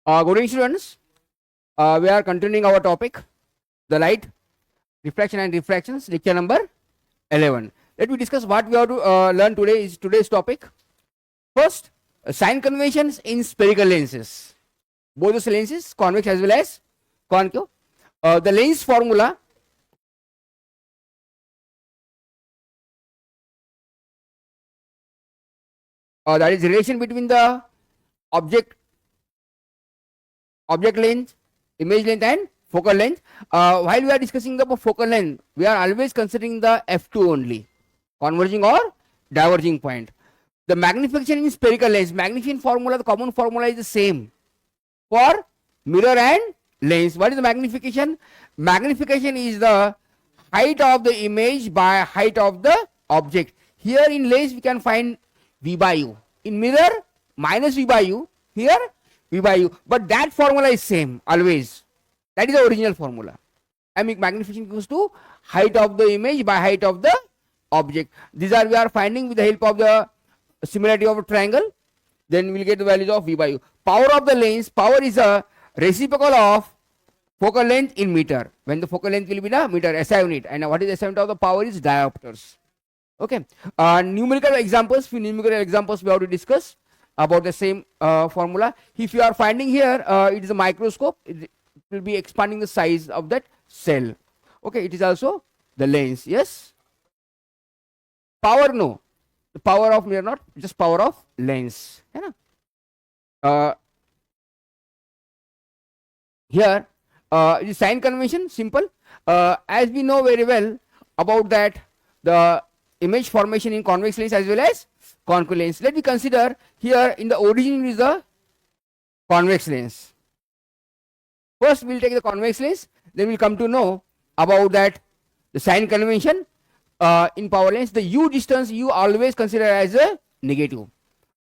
Good evening, students. We are continuing our topic, the light, refraction and refractions, lecture number 11. Let me discuss what we have to learn today. Is today's topic. First, sign conventions in spherical lenses. Both the lenses, convex as well as concave. The lens formula. That is relation between the object length, image length and focal length. While we are discussing the focal length, we are always considering the f2 only, converging or diverging point. The magnification in spherical lens, magnification formula, the common formula is the same for mirror and lens. What is the magnification? Magnification is the height of the image by height of the object. Here in lens we can find V by U. In mirror, minus V by U. Here, V by U. But that formula is same always. That is the original formula. And magnification equals to height of the image by height of the object. These are we are finding with the help of the similarity of a triangle. Then we will get the values of V by U. Power of the lens. Power is a reciprocal of focal length in meter. When the focal length will be the meter, SI unit. And what is SI unit of the power is diopters. Okay. Numerical examples. Few numerical examples we have to discuss about the same formula. If you are finding here, it is a microscope. It will be expanding the size of that cell. Okay. It is also the lens. Yes. Power, no. The power of mirror, not just power of lens. Here, it is sign convention, simple. As we know very well about that, the image formation in convex lens as well as concave lens. Let me consider here in the origin is the convex lens. First we will take the convex lens, then we will come to know about that the sign convention in power lens. The U distance you always consider as a negative.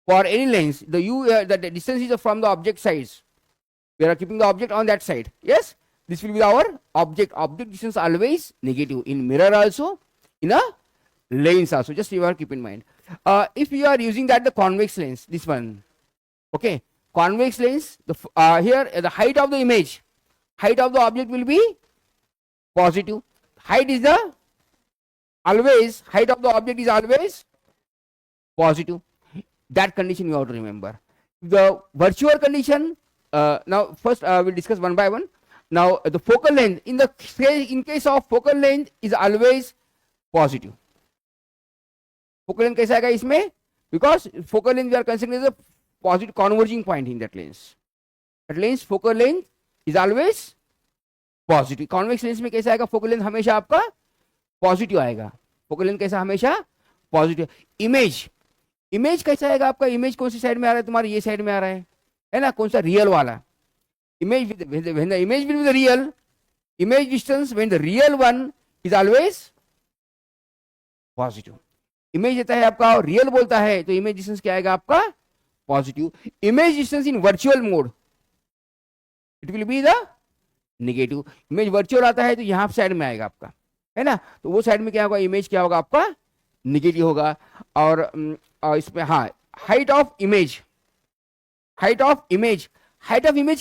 For any lens, the U the distance is from the object sides. We are keeping the object on that side. Yes, this will be our object. Object distance always negative in mirror also, in a lens also. Just you are keep in mind. If you are using that the convex lens, this one, okay, convex lens. Here the height of the image, height of the object will be positive. Height is the always height of the object is always positive. That condition you have to remember. The virtual condition. Now first we'll discuss one by one. Now the focal length in case of focal length is always positive. Focal length कैसा आएगा इसमें? Because focal length we are considering as a positive converging point in that lens. That lens focal length is always positive. Convex lens में कैसा आएगा? Focal length हमेशा आपका positive आएगा. Focal length कैसा हमेशा positive. Image कैसा आएगा आपका? Image कौन सी साइड में आ रहा है? तुम्हारे ये साइड में आ रहा है ना? कौन सा रियल वाला? Image when the image will be the real, image distance when the real one is always positive. Image देता है आपका और रियल बोलता है तो इमेज डिस्टेंस क्या आएगा आपका? Positive. Image distance in virtual mode it will be the negative. Image virtual आता है तो यहां साइड में आएगा आपका, है ना? तो वो साइड में क्या होगा? इमेज क्या होगा आपका? नेगेटिव होगा. और इसमें हाँ, हाइट ऑफ इमेज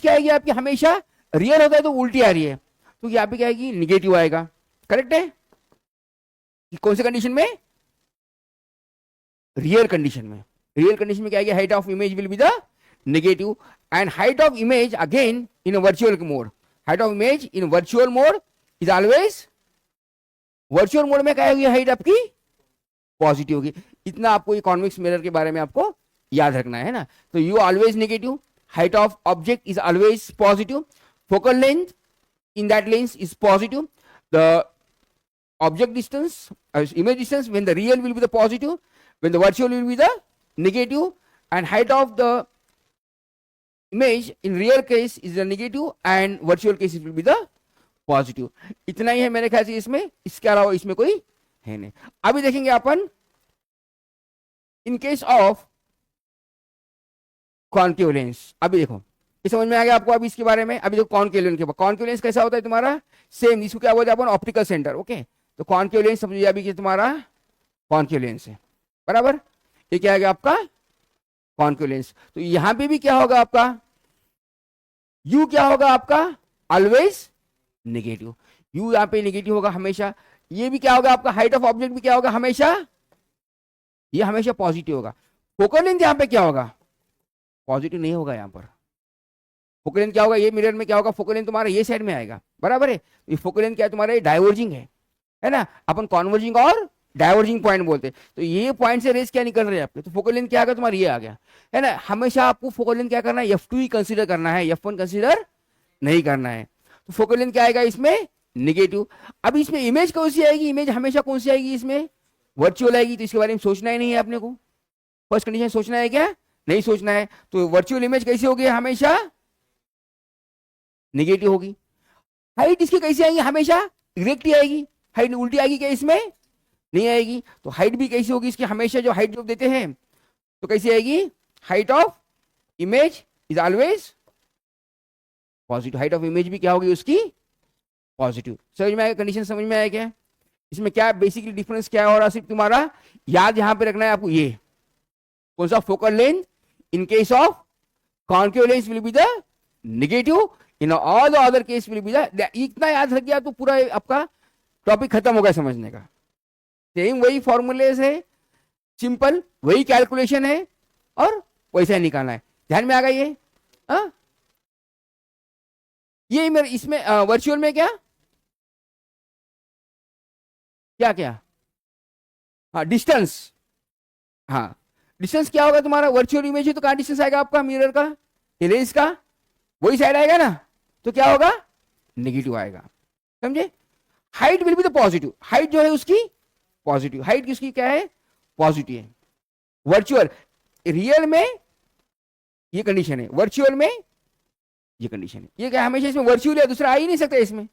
क्या आएगी आपकी? हमेशा रियल होता है तो उल्टी आ रही है, तो यहाँ पे क्या आएगी? निगेटिव आएगा. करेक्ट है? कौन से कंडीशन में? रियल कंडीशन में. रियल कंडीशन में क्या आएगी? Height of image will be the negative and height of image again in virtual mode. Height of image in virtual mode is always, virtual mode में क्या होगी? हाइट आपकी positive होगी. इतना आपको ये कॉन्वेक्स मिरर के बारे में आपको याद रखना है ना. तो you always negative, height of object is always positive, focal length in that lens is positive, the object distance, image distance when the real will be the positive, when the virtual will be the negative, and height of the image in real case is the negative and virtual case it will be the positive. इतना ही है मेरे ख्याल से इसमें, इसके अलावा इसमें कोई है नहीं. अभी देखेंगे अपन in case of concave lens. अभी देखो ये समझ में आ गया आपको अभी इसके बारे में. अभी देखो कॉन्केव लेंस के बाद, कॉन्केव लेंस कैसा होता है तुम्हारा? सेम. इसको क्या बोलते हैं अपन? Optical centre. ओके, तो कॉन्केव लेंस समझिए अभी कि तुम्हारा कॉन्केव लेंस है, बराबर. ये क्या आ गया आपका? Concave lens. तो यहां पे भी क्या होगा आपका? यू क्या होगा आपका, ऑलवेज नेगेटिव, यू यहाँ पे नेगेटिव होगा हमेशा। ये भी क्या होगा आपका, हाइट ऑफ ऑब्जेक्ट भी क्या होगा हमेशा, ये हमेशा पॉजिटिव होगा। फोकल लेंथ यहाँ पे क्या होगा, पॉजिटिव नहीं होगा यहाँ पर। फोकल लेंथ क्या होगा, ये मिरर में क्या होगा, फोकल लेंथ तुम्हारा ये साइड में आएगा, बराबर है। ये फोकल लेंथ क्या है तुम्हारा, डाइवर्जिंग है ना, अपन कॉन्वर्जिंग और डाइवर्जिंग पॉइंट बोलते हैं। तो ये पॉइंट से रेस क्या निकल रहे हैं आपके, तो फोकल लेंथ क्या आ गया तुम्हारा, ये आ गया, है ना। हमेशा आपको फोकल लेंथ क्या करना है, F2 ही कंसीडर करना है, F1 कंसीडर नहीं करना है। तो फोकल लेंथ क्या आएगा इसमें, नेगेटिव। अब इसमें इमेज कौन सी आएगी, इमेज हमेशा कौन सी आएगी इसमें, वर्चुअल आएगी। तो इसके बारे में सोचना ही नहीं है अपने को, फर्स्ट कंडीशन सोचना है क्या, नहीं सोचना है। तो वर्चुअल इमेज कैसी होगी, हमेशा नेगेटिव होगी। हाइट इसकी कैसी आएगी, हमेशा इरेक्ट ही आएगी, हाइट उल्टी आएगी क्या इसमें, नहीं आएगी। तो हाइट भी कैसी होगी इसकी, हमेशा जो हाइट जो देते हैं तो कैसी आएगी, height of image is always positive, height of image भी क्या होगी उसकी, पॉजिटिव। समझ में आएगा, कंडीशन समझ में आया क्या। इसमें क्या बेसिकली डिफरेंस क्या हो रहा, सिर्फ तुम्हारा याद यहां पे रखना है आपको, ये कौन सा, focal length in case of concave lens will be the negative, in all the other case will be the, इतना याद रख गया तो पूरा आपका टॉपिक खत्म हो गया समझने का। सेम वही फॉर्मूले है, सिंपल वही कैलकुलेशन है और वैसा ही निकालना है। ध्यान में आ गया ये, हाँ ये मेरे इसमें वर्चुअल में क्या क्या क्या, हाँ डिस्टेंस, हाँ डिस्टेंस क्या होगा तुम्हारा, वर्चुअल इमेज है तो कहाँ डिस्टेंस आएगा आपका, मिरर का, लेंस का वही साइड आएगा ना, तो क्या होगा, नेगेटिव आएगा, समझे। Height will be the positive, height जो है उसकी पॉजिटिव, हाइट किसकी क्या है, पॉजिटिव है। वर्चुअल, रियल में ये कंडीशन है, वर्चुअल में ये कंडीशन है। ये क्या हमेशा इसमें वर्चुअल है, दूसरा आ ही नहीं सकता इसमें,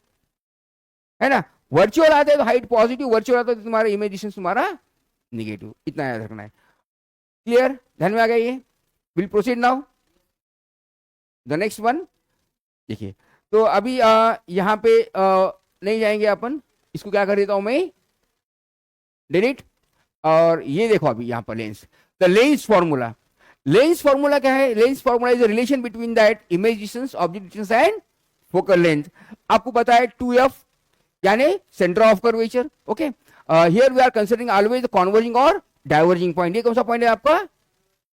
है ना। वर्चुअल आता है तो हाइट पॉजिटिव, वर्चुअल आता है तो तुम्हारा इमेज डिस्टेंस तुम्हारा नेगेटिव, इतना याद रखना है। क्लियर, ध्यान में आ गया ये। Will proceed now the next one. देखिए तो अभी यहाँ पे नहीं जाएंगे अपन, इसको क्या कर देता हूं मैं, डिलीट। और ये देखो अभी यहाँ पर lens, the lens formula, lens formula क्या है, lens formula is the relation between that image distance, object distance and focal length. आपको पता है 2f यानी centre of curvature, okay. Here we are considering always the converging और diverging point. ये कौन सा पॉइंट है आपका,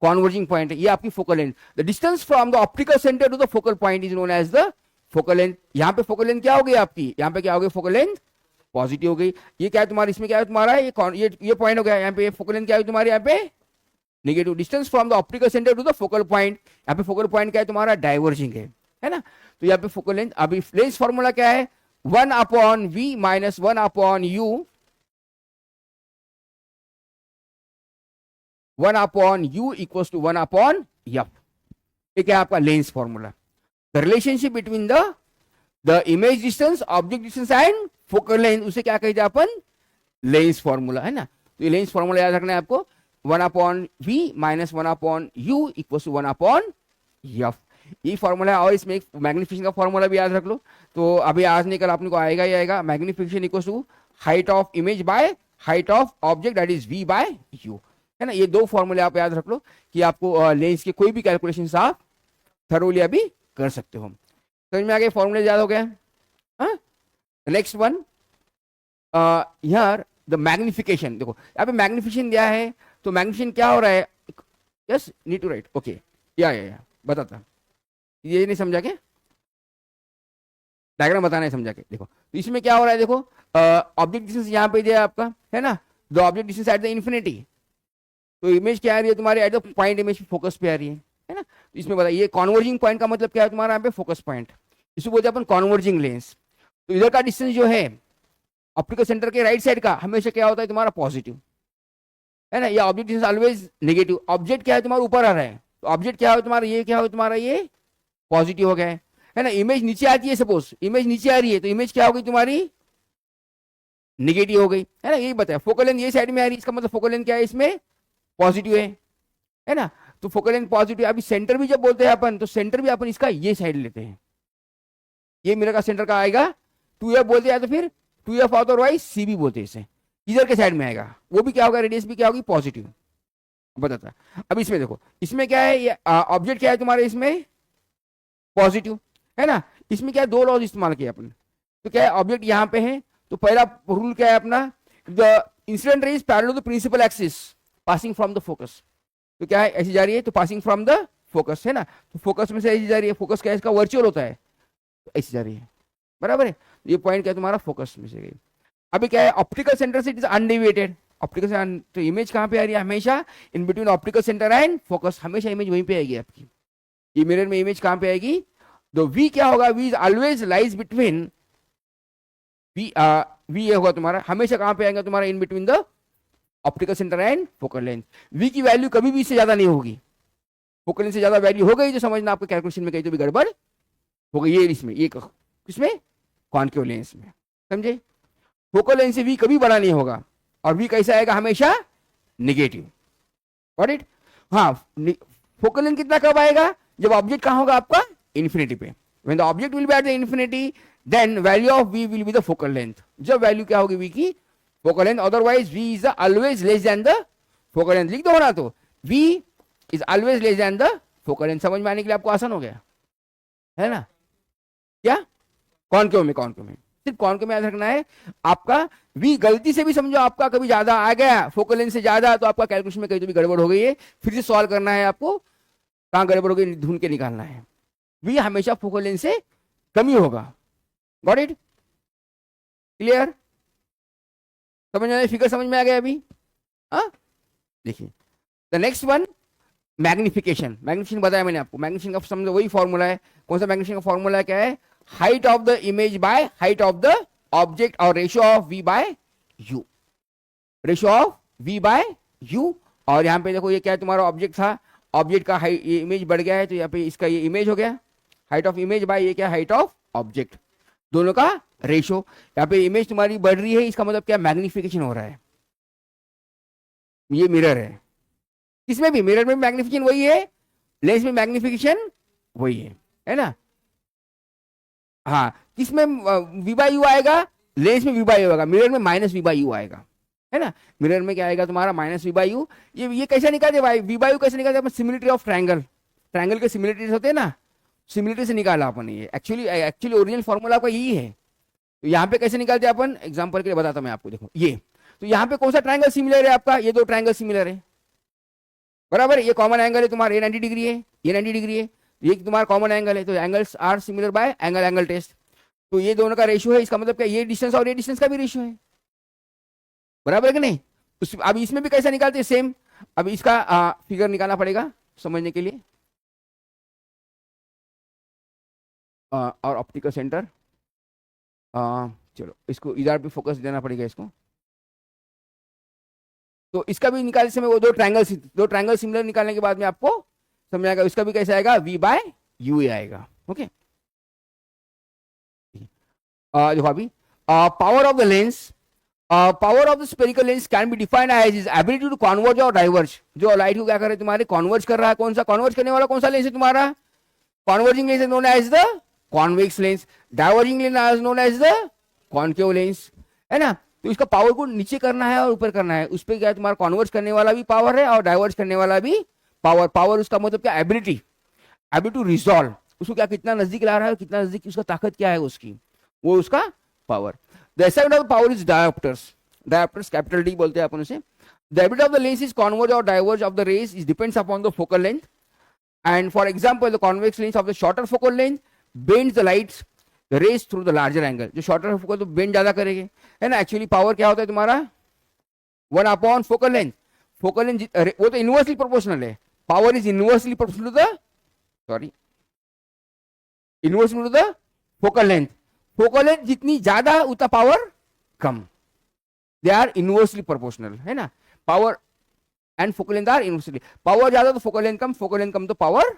कॉन्वर्जिंग पॉइंट है, ये आपकी focal length. The distance from the optical centre to the focal point is known as the focal length. यहाँ पे फोकल लेंथ क्या हो गई आपकी, यहाँ पे क्या हो गई, फोकल लेंथ पॉजिटिव हो गई। ये क्या है तुम्हारा, इसमें क्या है तुम्हारा, ये पॉइंट हो गया, यहाँ पे फोकल लेंथ क्या है तुम्हारे, यहाँ पे negative. Distance from the optical centre to the focal point, यहाँ पे फोकल पॉइंट क्या है तुम्हारा, डाइवर्जिंग है ना। तो यहाँ पे फोकल लेंथ, अभी लेंस फॉर्मूला क्या है, 1/v minus 1/u, 1/u equals to 1/f। ये क्या है आपका lens formula, the relationship between the image distance, object distance and focal length, उसे क्या कहते हैं अपन, लेंस फॉर्मूला, है ना। तो ये लेंस फॉर्मूला याद रखना है आपको, 1/v minus 1/u equals to 1/f। ये फॉर्मूला है। और इसमें एक मैग्निफिकेशन का फॉर्मूला भी याद रख लो। तो अभी आज नहीं कल अपने को आएगा ही आएगा, magnification equals to height of image by height of object, that is v by u, है ना। ये दो फॉर्मूले आप याद रख लो कि आपको लेंस के कोई भी कैलकुलेशन आप थरोली अभी कर सकते हो। समझ में आ गए, फॉर्मूले याद हो गए। Next one, here the magnification, देखो यहाँ पे मैग्निफिकेशन दिया है, तो मैग्निफिकेशन क्या हो रहा है, yes need to write, okay या बताता, ये नहीं समझा क्या, डायग्राम बताना है समझा के। देखो तो इसमें क्या हो रहा है, देखो ऑब्जेक्ट डिस्टेंस यहाँ पे दिया आपका, है ना, the object distance eight the infinity, तो इमेज क्या आ रही है तुम्हारे at the point image focus पे आ रही है ना। तो इसमें बताइए कॉन्वर्जिंग पॉइंट का मतलब क्या है तुम्हारा, यहाँ पे फोकस पॉइंट, इसको बोलते हैं अपन कॉन्वर्जिंग लेंस। तो इधर का डिस्टेंस जो है ऑप्टिकल सेंटर के राइट साइड का हमेशा क्या होता है तुम्हारा, पॉजिटिव, है ना। ये object distance always negative. Object क्या है तुम्हारा, ऊपर आ रहा है, तो ऑब्जेक्ट क्या है तुम्हारा, ये क्या हो तुम्हारा, ये पॉजिटिव हो गया है ना। इमेज नीचे आती है, सपोज इमेज नीचे आ रही है, तो इमेज क्या हो गई तुम्हारी, नेगेटिव हो गई, है ना। यही बताया, फोकल लेंथ ये साइड में आ रही है, इसका मतलब फोकल लेंथ क्या है इसमें, पॉजिटिव है ना। तो फोकल लेंथ पॉजिटिव। अभी सेंटर भी जब बोलते हैं अपन, तो सेंटर भी अपन इसका ये साइड लेते हैं, ये मेरे का सेंटर का आएगा 2f बोलते हैं, तो फिर 2f अदरवाइज सी भी बोलते हैं इसे, इधर के साइड में आएगा, वो भी क्या होगा, रेडियस भी क्या होगी, पॉजिटिव बताता है। अब इसमें देखो, इसमें क्या है, ये ऑब्जेक्ट क्या है तुम्हारे इसमें, पॉजिटिव, है ना। इसमें क्या है, दो लॉज इस्तेमाल किए अपन। तो क्या है, ऑब्जेक्ट यहाँ पे है, तो पहला रूल क्या है अपना, the incident ray is parallel to the principal axis passing from the focus. तो क्या है, ऐसी जा रही है, तो पासिंग फ्रॉम द फोकस, है ना। तो फोकस में से ऐसी जा रही है, फोकस क्या है, इसका वर्चुअल होता है, तो ऐसी जा रही है, बराबर है। ये पॉइंट क्या है तुम्हारा, फोकस में से गई। अभी क्या है, ऑप्टिकल सेंटर से इट इज अनडेविएटेड, ऑप्टिकल से तो इमेज कहाँ पे आ रही है, हमेशा in between optical centre and focus, हमेशा इमेज वहीं पे आएगी आपकी। ये मिरर में इमेज कहाँ पे आएगी, तो वी क्या होगा, v is always lies between v, v ये होगा तुम्हारा, हमेशा कहाँ पे आएगा तुम्हारा, in between the optical centre and focal length. V की वैल्यू कभी भी इससे ज्यादा नहीं होगी, फोकल लेंथ से ज्यादा वैल्यू हो गई तो समझना आपके कैलकुलेशन में कहीं तो भी गड़बड़ हो गई। ये इसमें, ये किसमें, कॉन्केव लेंस में, समझे। फोकल लेंथ से वी कभी बड़ा नहीं होगा, और वी कैसा आएगा, हमेशा नेगेटिव, गॉट इट। हाँ, फोकल लेंथ कितना कब आएगा, जब ऑब्जेक्ट कहाँ होगा आपका, इन्फिनिटी पे। When the object will be at the infinity then value of v will be the focal length, जब वैल्यू क्या होगी वी की, focal length. Otherwise v is always less than the focal length, लिख दो ना, तो v is always less than the focal length. समझ में आने के लिए आपको आसान हो गया है ना। क्या, कॉन्केव में, कॉन्केव में सिर्फ कॉन्केव में याद रखना है आपका। वी गलती से भी समझो आपका कभी ज्यादा आ गया, फोकल लेंथ से ज्यादा, तो आपका कैलकुलेशन में कहीं तो भी गड़बड़ हो गई है, फिर से सॉल्व करना है आपको, कहां गड़बड़ हो गई ढूंढ के निकालना है। वी हमेशा फोकल लेंथ से कम ही होगा, गॉट इट, क्लियर, समझ में, फिगर समझ में आ गया अभी। हाँ, देखिए the next one, magnification. Magnification बताया मैंने आपको, मैग्निफिकेशन का समझो वही फॉर्मूला है। कौन सा मैग्निफिकेशन का फॉर्मूला क्या है, height of the image by height of the object, और ratio of v by u, ratio of v by u. और यहाँ पे देखो ये क्या है, तुम्हारा ऑब्जेक्ट था, ऑब्जेक्ट का हाइट, ये इमेज बढ़ गया है, तो यहाँ पे इसका ये इमेज हो गया, हाइट ऑफ इमेज बाय ये क्या, हाइट ऑफ ऑब्जेक्ट, दोनों का रेशियो। यहाँ पे इमेज तुम्हारी बढ़ रही है, इसका मतलब क्या, मैग्निफिकेशन हो रहा है। ये मिरर है, इसमें भी मिरर में मैग्निफिकेशन वही है, लेंस में मैग्निफिकेशन वही है ना। हाँ, किसमें वी बाई यू आएगा, लेंस में वी बाई यू आएगा, मिरर में माइनस वी बाई यू आएगा, है ना। मिरर में क्या आएगा तुम्हारा, माइनस वी बाई यू। ये कैसे निकालते भाई, वी बाई यू कैसे निकालते हैं, सिमिलिटी ऑफ ट्रायंगल, ट्रायंगल के सिमिलिटीज होते हैं ना, सिमिलिटी से निकाला अपन ये, एक्चुअली ओरिजिनल फॉर्मूला आपका यही है। तो यहाँ पे कैसे निकालते हैं अपन, एग्जाम्पल के लिए बताता हूं मैं आपको, देखो ये, तो यहाँ पे कौन सा ट्रायंगल सिमिलर है आपका, ये दो ट्रायंगल सिमिलर है, बराबर। ये कॉमन एंगल है तुम्हारा, ये 90 डिग्री है, ये 90 डिग्री है, ये तुम्हारा कॉमन एंगल है, तो angles are similar by angle test. तो ये दोनों का रेशियो है, इसका मतलब क्या, ये डिस्टेंस और ये डिस्टेंस का भी रेशियो है, बराबर है कि नहीं। अब इसमें भी कैसा निकालते हैं, सेम। अब इसका फिगर निकालना पड़ेगा समझने के लिए। और ऑप्टिकल सेंटर, चलो इसको इधर भी फोकस देना पड़ेगा इसको। तो इसका भी निकालने समय वो दो ट्रायंगल सिमिलर निकालने के बाद में आपको समझ आएगा, इसका भी कैसे आएगा, v बाय यू आएगा, ओके। देखो अभी, power of the lens, power of the spherical lens can be defined as is ability to converge और डाइवर्ज। जो लाइट को क्या कर रहे हैं तुम्हारे, कन्वर्ज कर रहा है, कौन सा कन्वर्ज करने वाला, कौन सा लेंस है तुम्हारा, converging lens known as the convex lens, diverging lens known as the concave lens, है ना। तो इसका पावर को नीचे करना है और ऊपर करना है, उस पर क्या है तुम्हारा, कन्वर्ज करने वाला भी पावर है और डाइवर्ज करने वाला भी पावर। पावर उसका मतलब क्या, एबिलिटी टू रिजॉल्व, उसको क्या कितना नजदीक ला रहा है, कितना नजदीक, उसका ताकत क्या है उसकी, वो उसका power. The aspect of power is dioptres, dioptres capital D बोलते हैं अपन उसे। The ability of the lens is converge और diverge of the rays is depends upon the focal length, and for example the convex lens of the shorter focal length bends the lights the rays through the larger angle. जो shorter focal तो bend ज्यादा करेंगे, है ना। Actually power क्या होता है तुम्हारा, 1 upon focal length, focal length वो तो इनवर्सली प्रोपोर्शनल है, power is inversely proportional to the, sorry, inversely to the focal length. Focal length जितनी ज्यादा उतना पावर कम, दे आर इनवर्सली प्रोपोर्शनल, है ना। Power and focal length are inversely, power ज्यादा तो फोकल लेंथ कम, फोकल लेंथ कम तो पावर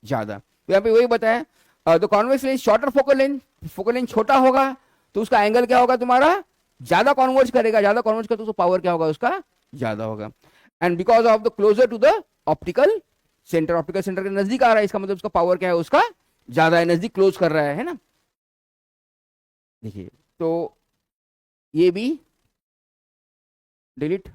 ज्यादा। तो यहाँ पे वही बताया, तो convex lens shorter focal length छोटा होगा तो उसका एंगल क्या होगा तुम्हारा, ज्यादा कॉन्वर्ज करेगा, ज्यादा कॉन्वर्ज करता तो पावर क्या होगा उसका, ज्यादा होगा। And because of the closer to the optical centre, optical centre के नजदीक आ रहा है, इसका मतलब उसका पावर क्या है, उसका ज्यादा है, नजदीक क्लोज कर रहा है ना। देखिए तो ये भी डिलीट।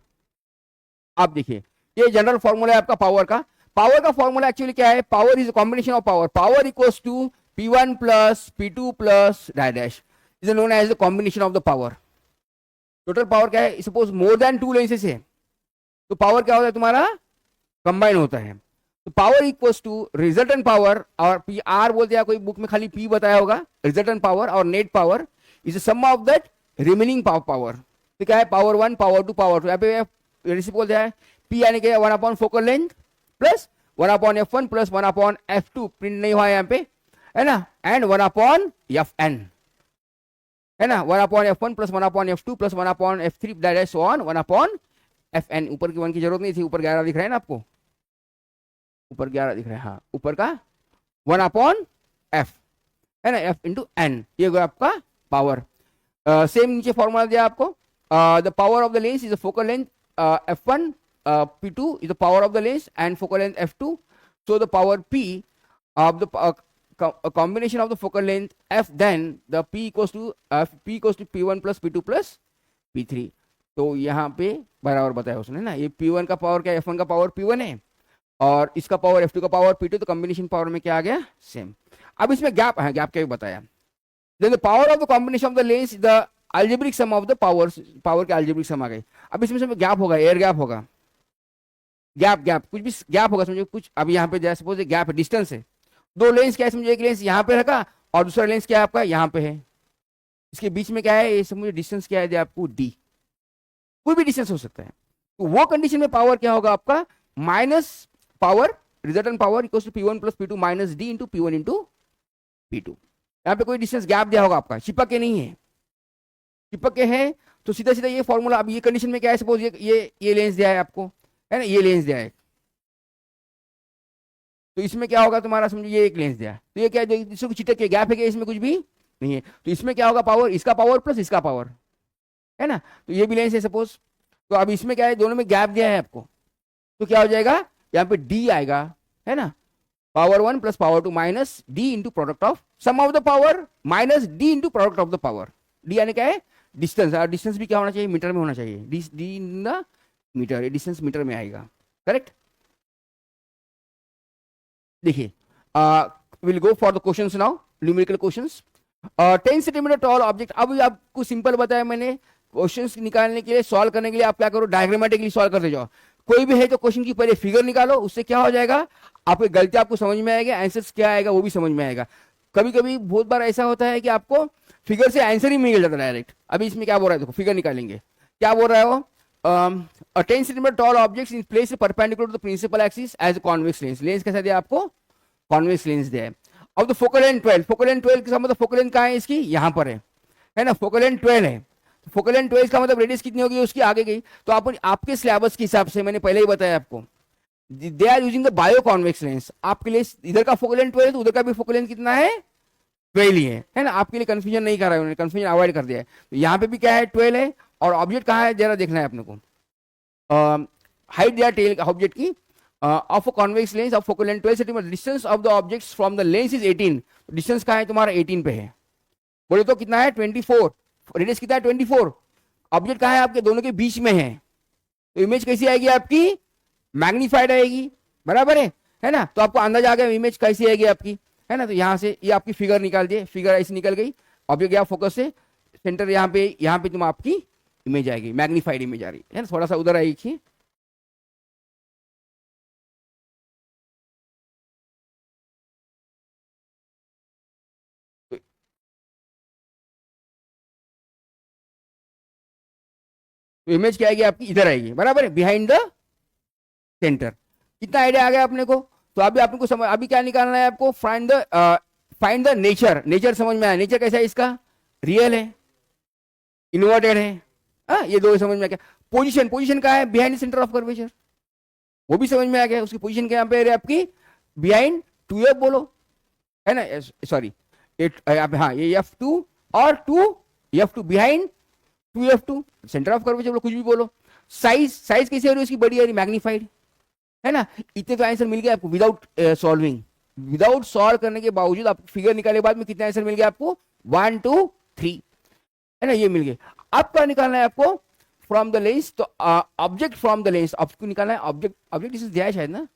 आप देखिए ये जनरल फॉर्मूला है आपका पावर का। पावर का फॉर्मूला एक्चुअली क्या है, power is combination of power, power equals to P1 plus P2 plus dash is known as the combination of the power. Total power क्या है, suppose more than two lenses है तो power क्या होता है तुम्हारा, कंबाइन होता है. तो power equals to resultant power, और पी आर बोलते हैं, कोई बुक में खाली पी बताया होगा, रिजल्टेंट पावर और net power is the sum of that remaining power. तो क्या है, पावर 1 पावर 2 पावर 2. यहाँ पे रेसिपी बोलते हैं पी यानी कि 1 upon focal length plus 1 upon f1 plus 1 upon f2, print नहीं हुआ है यहाँ पे, है ना, एंड 1 अपॉन fn, है ना, 1 upon f1 plus 1 upon f2 plus 1 upon f3 that so on 1 upon fn. ऊपर की 1 की जरूरत नहीं थी, ऊपर 11 दिख रहा है ना आपको, ऊपर 11 दिख रहा है, हाँ, ऊपर का 1 अपॉन f, है ना, f इंटू n, ये आपका पावर. सेम नीचे फॉर्मूला दिया आपको, the power of the lens is the focal length f1, p2 is the power of the lens and focal length f2, so the power p of the a combination of the focal length f, then the p equals to p1 plus p2 plus p3. तो यहाँ पे बराबर बताया उसने ना, ये p1 का power क्या है, f1 का पावर p1 है और इसका पावर f2 का पावर p2, तो कॉम्बिनेशन पावर में क्या आ गया, सेम. अब इसमें गैप है, गैप क्या भी बताया. then the power of the combination of the lens is the algebraic sum of the powers, power के algebraic sum आ गई. अब इसमें गैप होगा, एयर गैप होगा, गैप कुछ भी गैप होगा, समझो कुछ. अब यहाँ पे जैसे सपोज गैप है, डिस्टेंस है, दो लेंस क्या है, समझो एक लेंस यहाँ पे रखा और दूसरा लेंस क्या है आपका यहाँ पे है, इसके बीच में क्या है, ये समझो डिस्टेंस क्या है आपको डी, कोई भी डिस्टेंस हो सकता है. तो वो कंडीशन में पावर क्या होगा आपका, minus power resultant power equal to p1 plus p2 minus D into p1 into p2. यहाँ पे कोई डिस्टेंस गैप दिया होगा आपका, चिपक के नहीं है, चिपक के है तो सीधा सीधा ये फॉर्मूला. अब ये कंडीशन में क्या है, सपोज ये लेंस दिया है आपको, है ना, ये लेंस दिया है, तो इसमें क्या होगा तुम्हारा, समझो ये एक लेंस दिया है, तो ये क्या है, इसको चिटक के गैप है क्या, इसमें कुछ भी नहीं है, तो इसमें क्या होगा, पावर, इसका पावर प्लस इसका पावर, है ना, तो ये भी लेंस है सपोज. तो अब इसमें क्या है, दोनों में गैप दिया है आपको, तो क्या हो जाएगा, यहाँ पे डी आएगा, है ना, power 1 plus power 2 minus D into product of sum of the power minus D into product of the power. D यानी क्या है, डिस्टेंस, और डिस्टेंस भी क्या होना चाहिए, मीटर में होना चाहिए, डी इन द मीटर, ये डिस्टेंस मीटर में आएगा, करेक्ट. देखिए, will go for the questions now, numerical questions. 10 centimetre tall object. अब आपको सिंपल बताया मैंने, क्वेश्चंस निकालने के लिए, सॉल्व करने के लिए आप क्या करो, डायग्रामेटिकली सॉल्व करते जाओ. कोई भी है तो क्वेश्चन की पहले फिगर निकालो, उससे क्या हो जाएगा, आपकी गलती आपको समझ में आएगा, आंसर क्या आएगा वो भी समझ में आएगा. कभी कभी बहुत बार ऐसा होता है कि आपको फिगर से आंसर ही मिल जाता है डायरेक्ट. अभी इसमें क्या बोल रहा है, देखो फिगर निकालेंगे, क्या बोल रहा है वो, a 10 centimeter tall object is placed perpendicular to the principal axis as a convex lens. Lens कैसा दिया आपको, कॉन्वेक्स लेंस दिया है. अब the focal length 12, focal length 12 का मतलब फोकल लेंथ कहाँ है इसकी, यहाँ पर है ना, फोकल लेंथ 12 है. फोकल लेंथ 12 का मतलब रेडियस कितनी होगी उसकी, आगे गई. तो आप आपके सिलेबस के हिसाब से, मैंने पहले ही बताया आपको, they are using the bio convex lens. आपके लिए इधर का फोकल लेंथ 12 तो उधर का भी फोकल लेंथ कितना है, 12 ही है ना. आपके लिए कंफ्यूजन नहीं कर रहा है, उन्होंने कंफ्यूजन अवॉइड कर दिया है. तो यहाँ पे भी क्या है, 12 है, और ऑब्जेक्ट कहाँ है जरा देखना है अपने को, हाइट दिया टेल ऑब्जेक्ट की, of a convex lens of focal length 12 centimetre, distance of the objects from the lens is 18. Distance कहाँ है तुम्हारा, 18 पे है, बोले तो कितना है 24, रेडियस कितना है 24. ऑब्जेक्ट कहाँ है आपके दोनों के बीच में है, तो इमेज कैसी आएगी आपकी, मैग्नीफाइड आएगी, बराबर है ना. तो आपको अंदाजा आ गया इमेज कैसी आएगी आपकी, है ना. तो यहाँ से ये आपकी फिगर निकाल दिए, फिगर ऐसी निकल गई, ऑब्जेक्ट गया फोकस से, सेंटर यहाँ पे तुम आपकी इमेज आएगी, मैग्नीफाइड इमेज आ रही है ना. थोड़ा सा उधर आएगी, तो इमेज क्या आएगी आपकी, इधर आएगी, बराबर है, बिहाइंड द सेंटर. कितना आइडिया आ गया अपने को. तो अभी आपको समझ, अभी क्या निकालना है आपको, फाइंड द नेचर. नेचर समझ में आया, नेचर कैसा है इसका, रियल है, इन्वर्टेड है, ये दो समझ में आ गया. पोजीशन, पोजीशन कहाँ है, behind the centre of curvature, वो भी समझ में आ गया. उसकी पोजीशन क्या पे आपकी, बिहाइंड 2f बोलो, है ना, सॉरी हाँ, ये f2 और 2f2 behind 2f2, centre of curvature बोलो, कुछ भी बोलो. साइज, साइज कैसी हो रही है उसकी, बड़ी आ रही, मैग्नीफाइड, है ना. इतने तो आंसर मिल गया आपको विदाउट सॉल्विंग, विदाउट सॉल्व करने के बावजूद आपको फिगर निकालने के बाद में कितने आंसर मिल गया आपको, 1 2 3, है ना, ये मिल गए. अब क्या निकालना है आपको, फ्रॉम द लेंस. तो ऑब्जेक्ट फ्रॉम द लेंस आपको निकालना है, ऑब्जेक्ट, ऑब्जेक्ट दिया है शायद ना,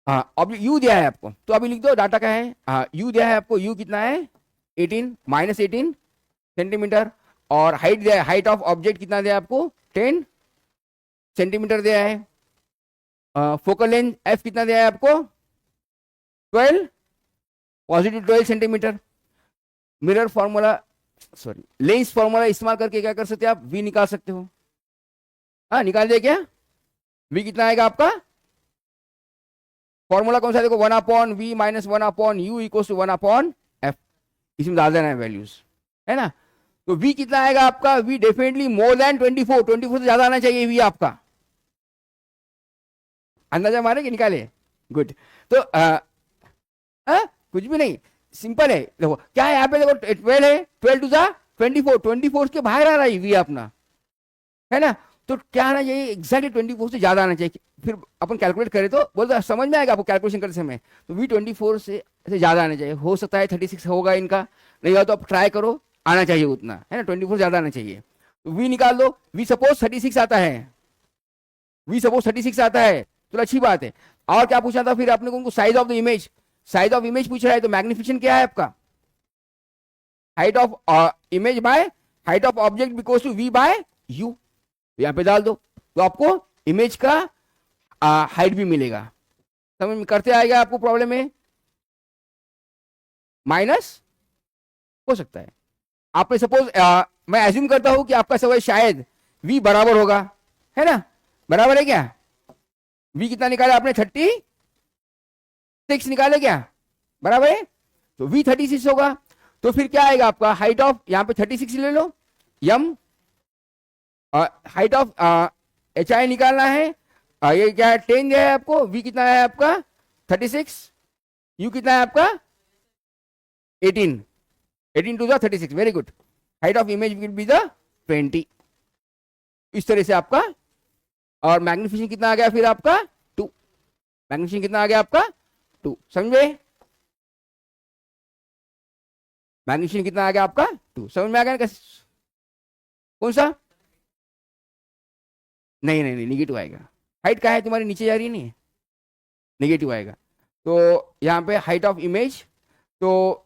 हाँ, अब यू दिया है आपको, तो अभी लिख दो डाटा का है। हाँ, यू दिया है आपको, यू कितना है 18 -18 सेंटीमीटर, और हाइट दिया है, हाइट ऑफ ऑब्जेक्ट कितना दिया है आपको 10 सेंटीमीटर दिया है। फोकल लेंथ एफ कितना दिया है आपको 12 positive 12 centimetre. Mirror formula sorry lens formula इस्तेमाल करके क्या कर सकते हैं आप, वी निकाल सकते हो। हाँ, निकाल दिया क्या, वी कितना आएगा आपका, फॉर्मूला कौन सा देखो 1/v - 1/u = 1/f, इसमें डाल देना है वैल्यूज, है ना। तो v कितना आएगा आपका, v डेफिनेटली मोर देन 24 से ज्यादा आना चाहिए v आपका, अंदाजा मारे कि निकाले, गुड। तो कुछ भी नहीं, सिंपल है। देखो क्या है यहाँ पे, देखो 12 है, 12 टू 24 के बाहर आ रहा है v अपना, है ना। तो क्या आना चाहिए, एग्जैक्टली 24 से ज्यादा आना चाहिए। फिर अपन कैलकुलेट करें तो बोलते समझ में आएगा आपको कैलकुलेशन करते समय। तो v 24 से ज्यादा आना चाहिए, हो सकता है 36 होगा इनका, नहीं होगा तो आप ट्राई करो, आना चाहिए उतना, है ना, 24 ज्यादा आना चाहिए। तो v निकाल दो, v सपोज 36 आता है, v सपोज 36 आता है तो अच्छी बात है। और क्या पूछना था फिर आपने उनको, size of the image, size of image पूछ रहा है, तो मैग्निफिकेशन क्या है आपका, height of image by height of object equals to v by u, यहां पे डाल दो तो आपको इमेज का हाइट भी मिलेगा। समझ में करते आएगा आपको, प्रॉब्लम में माइनस हो सकता है। आपने सपोज मैं एज्यूम करता हूं कि आपका सवाल शायद v बराबर होगा, है ना, बराबर है क्या, v कितना निकाला आपने 36 निकाले क्या, बराबर है, तो v 36 होगा। तो फिर क्या आएगा आपका, हाइट ऑफ यहां पे 36 ले लो, यम हाइट ऑफ एच आई निकालना है, ये क्या है 10 दिया है आपको, v कितना है आपका 36, u कितना है आपका 18 to the 36, very good. Height of image will be the 20, इस तरह से आपका। और मैग्निफिकेशन कितना आ गया फिर आपका 2, मैग्निफिकेशन कितना आ गया आपका 2, समझे, मैग्निफिकेशन कितना आ गया आपका 2, समझ में आ गया ना, कौन सा, नहीं नहीं नहीं निगेटिव आएगा, हाइट का है तुम्हारी नीचे जा रही है, नहीं निगेटिव आएगा। तो यहाँ पे हाइट ऑफ इमेज, तो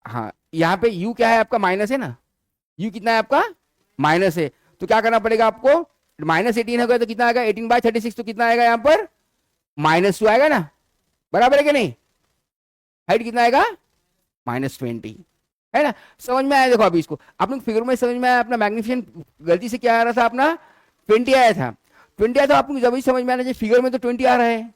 हाँ यहाँ पे u क्या है आपका माइनस है ना, u कितना है आपका माइनस है, तो क्या करना पड़ेगा आपको, -18 हो गया तो कितना आएगा 18/36, तो कितना आएगा यहाँ पर -2 आएगा ना, बराबर है कि नहीं, हाइट कितना आएगा -20, है ना। समझ में आया, देखो अभी इसको अपने फिगर में समझ में आया, अपना मैग्निफिकेशन गलती से क्या आ रहा था अपना 20 आया था, 20 आया था, आपको जब भी समझ में आना चाहिए, फिगर में तो 20 आ रहा है,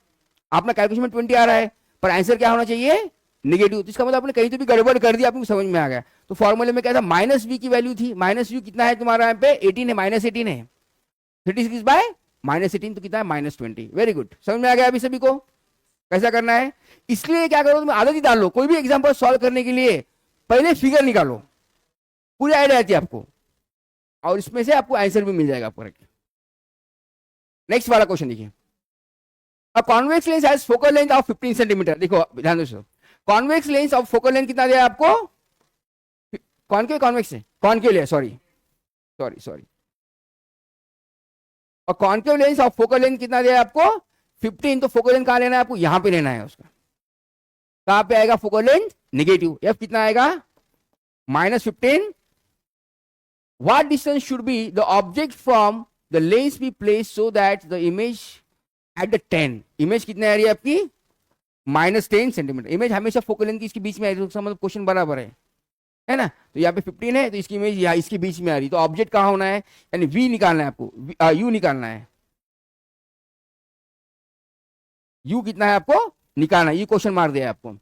अपना कैलकुलेशन में 20 आ रहा है, पर आंसर क्या होना चाहिए निगेटिव, तो इसका मतलब आपने कहीं तो भी गड़बड़ कर दी, आपको समझ में आ गया। तो फॉर्मूले में क्या था, -v की वैल्यू थी, -u कितना है तुम्हारा यहाँ पे 18 है, -18 है, 36 बाय -18 तो कितना है -20, वेरी गुड। समझ में आ गया अभी सभी को कैसा करना है। इसलिए क्या करो, तुम आदत ही डाल लो, कोई भी एग्जाम्पल सॉल्व करने के लिए पहले फिगर निकालो, पूरी आइडिया आती है आपको, और इसमें से आपको आंसर भी मिल जाएगा आपको। नेक्स्ट वाला क्वेश्चन देखिए, अ convex lens has focal length of 15 centimetre, देखो ध्यान दो, convex lens of focal length कितना दिया आपको, कॉनकेव कॉन्वेक्स है, कॉनकेव ले सॉरी सॉरी सॉरी और concave lens of focal length कितना दिया आपको 15, तो फोकल लेंथ कहां लेना है आपको, यहां पे लेना है उसका, कहां पे आएगा फोकल लेंथ नेगेटिव, एफ कितना आएगा -15, what distance should be the object from the lens be place so that the image at the 10, इमेज कितने आ रही है आपकी -10 सेंटीमीटर, इमेज हमेशा फोकल लेंथ की इसके बीच में आ रही है, तो मतलब क्वेश्चन बराबर है ना। तो यहाँ पे 15 है, तो इसकी इमेज यहाँ इसके बीच में आ रही है, तो ऑब्जेक्ट कहाँ होना है, यानी v निकालना है आपको, u निकालना है, u कितना है आपको निकालना है, ये क्वेश्चन मार दिया आपको।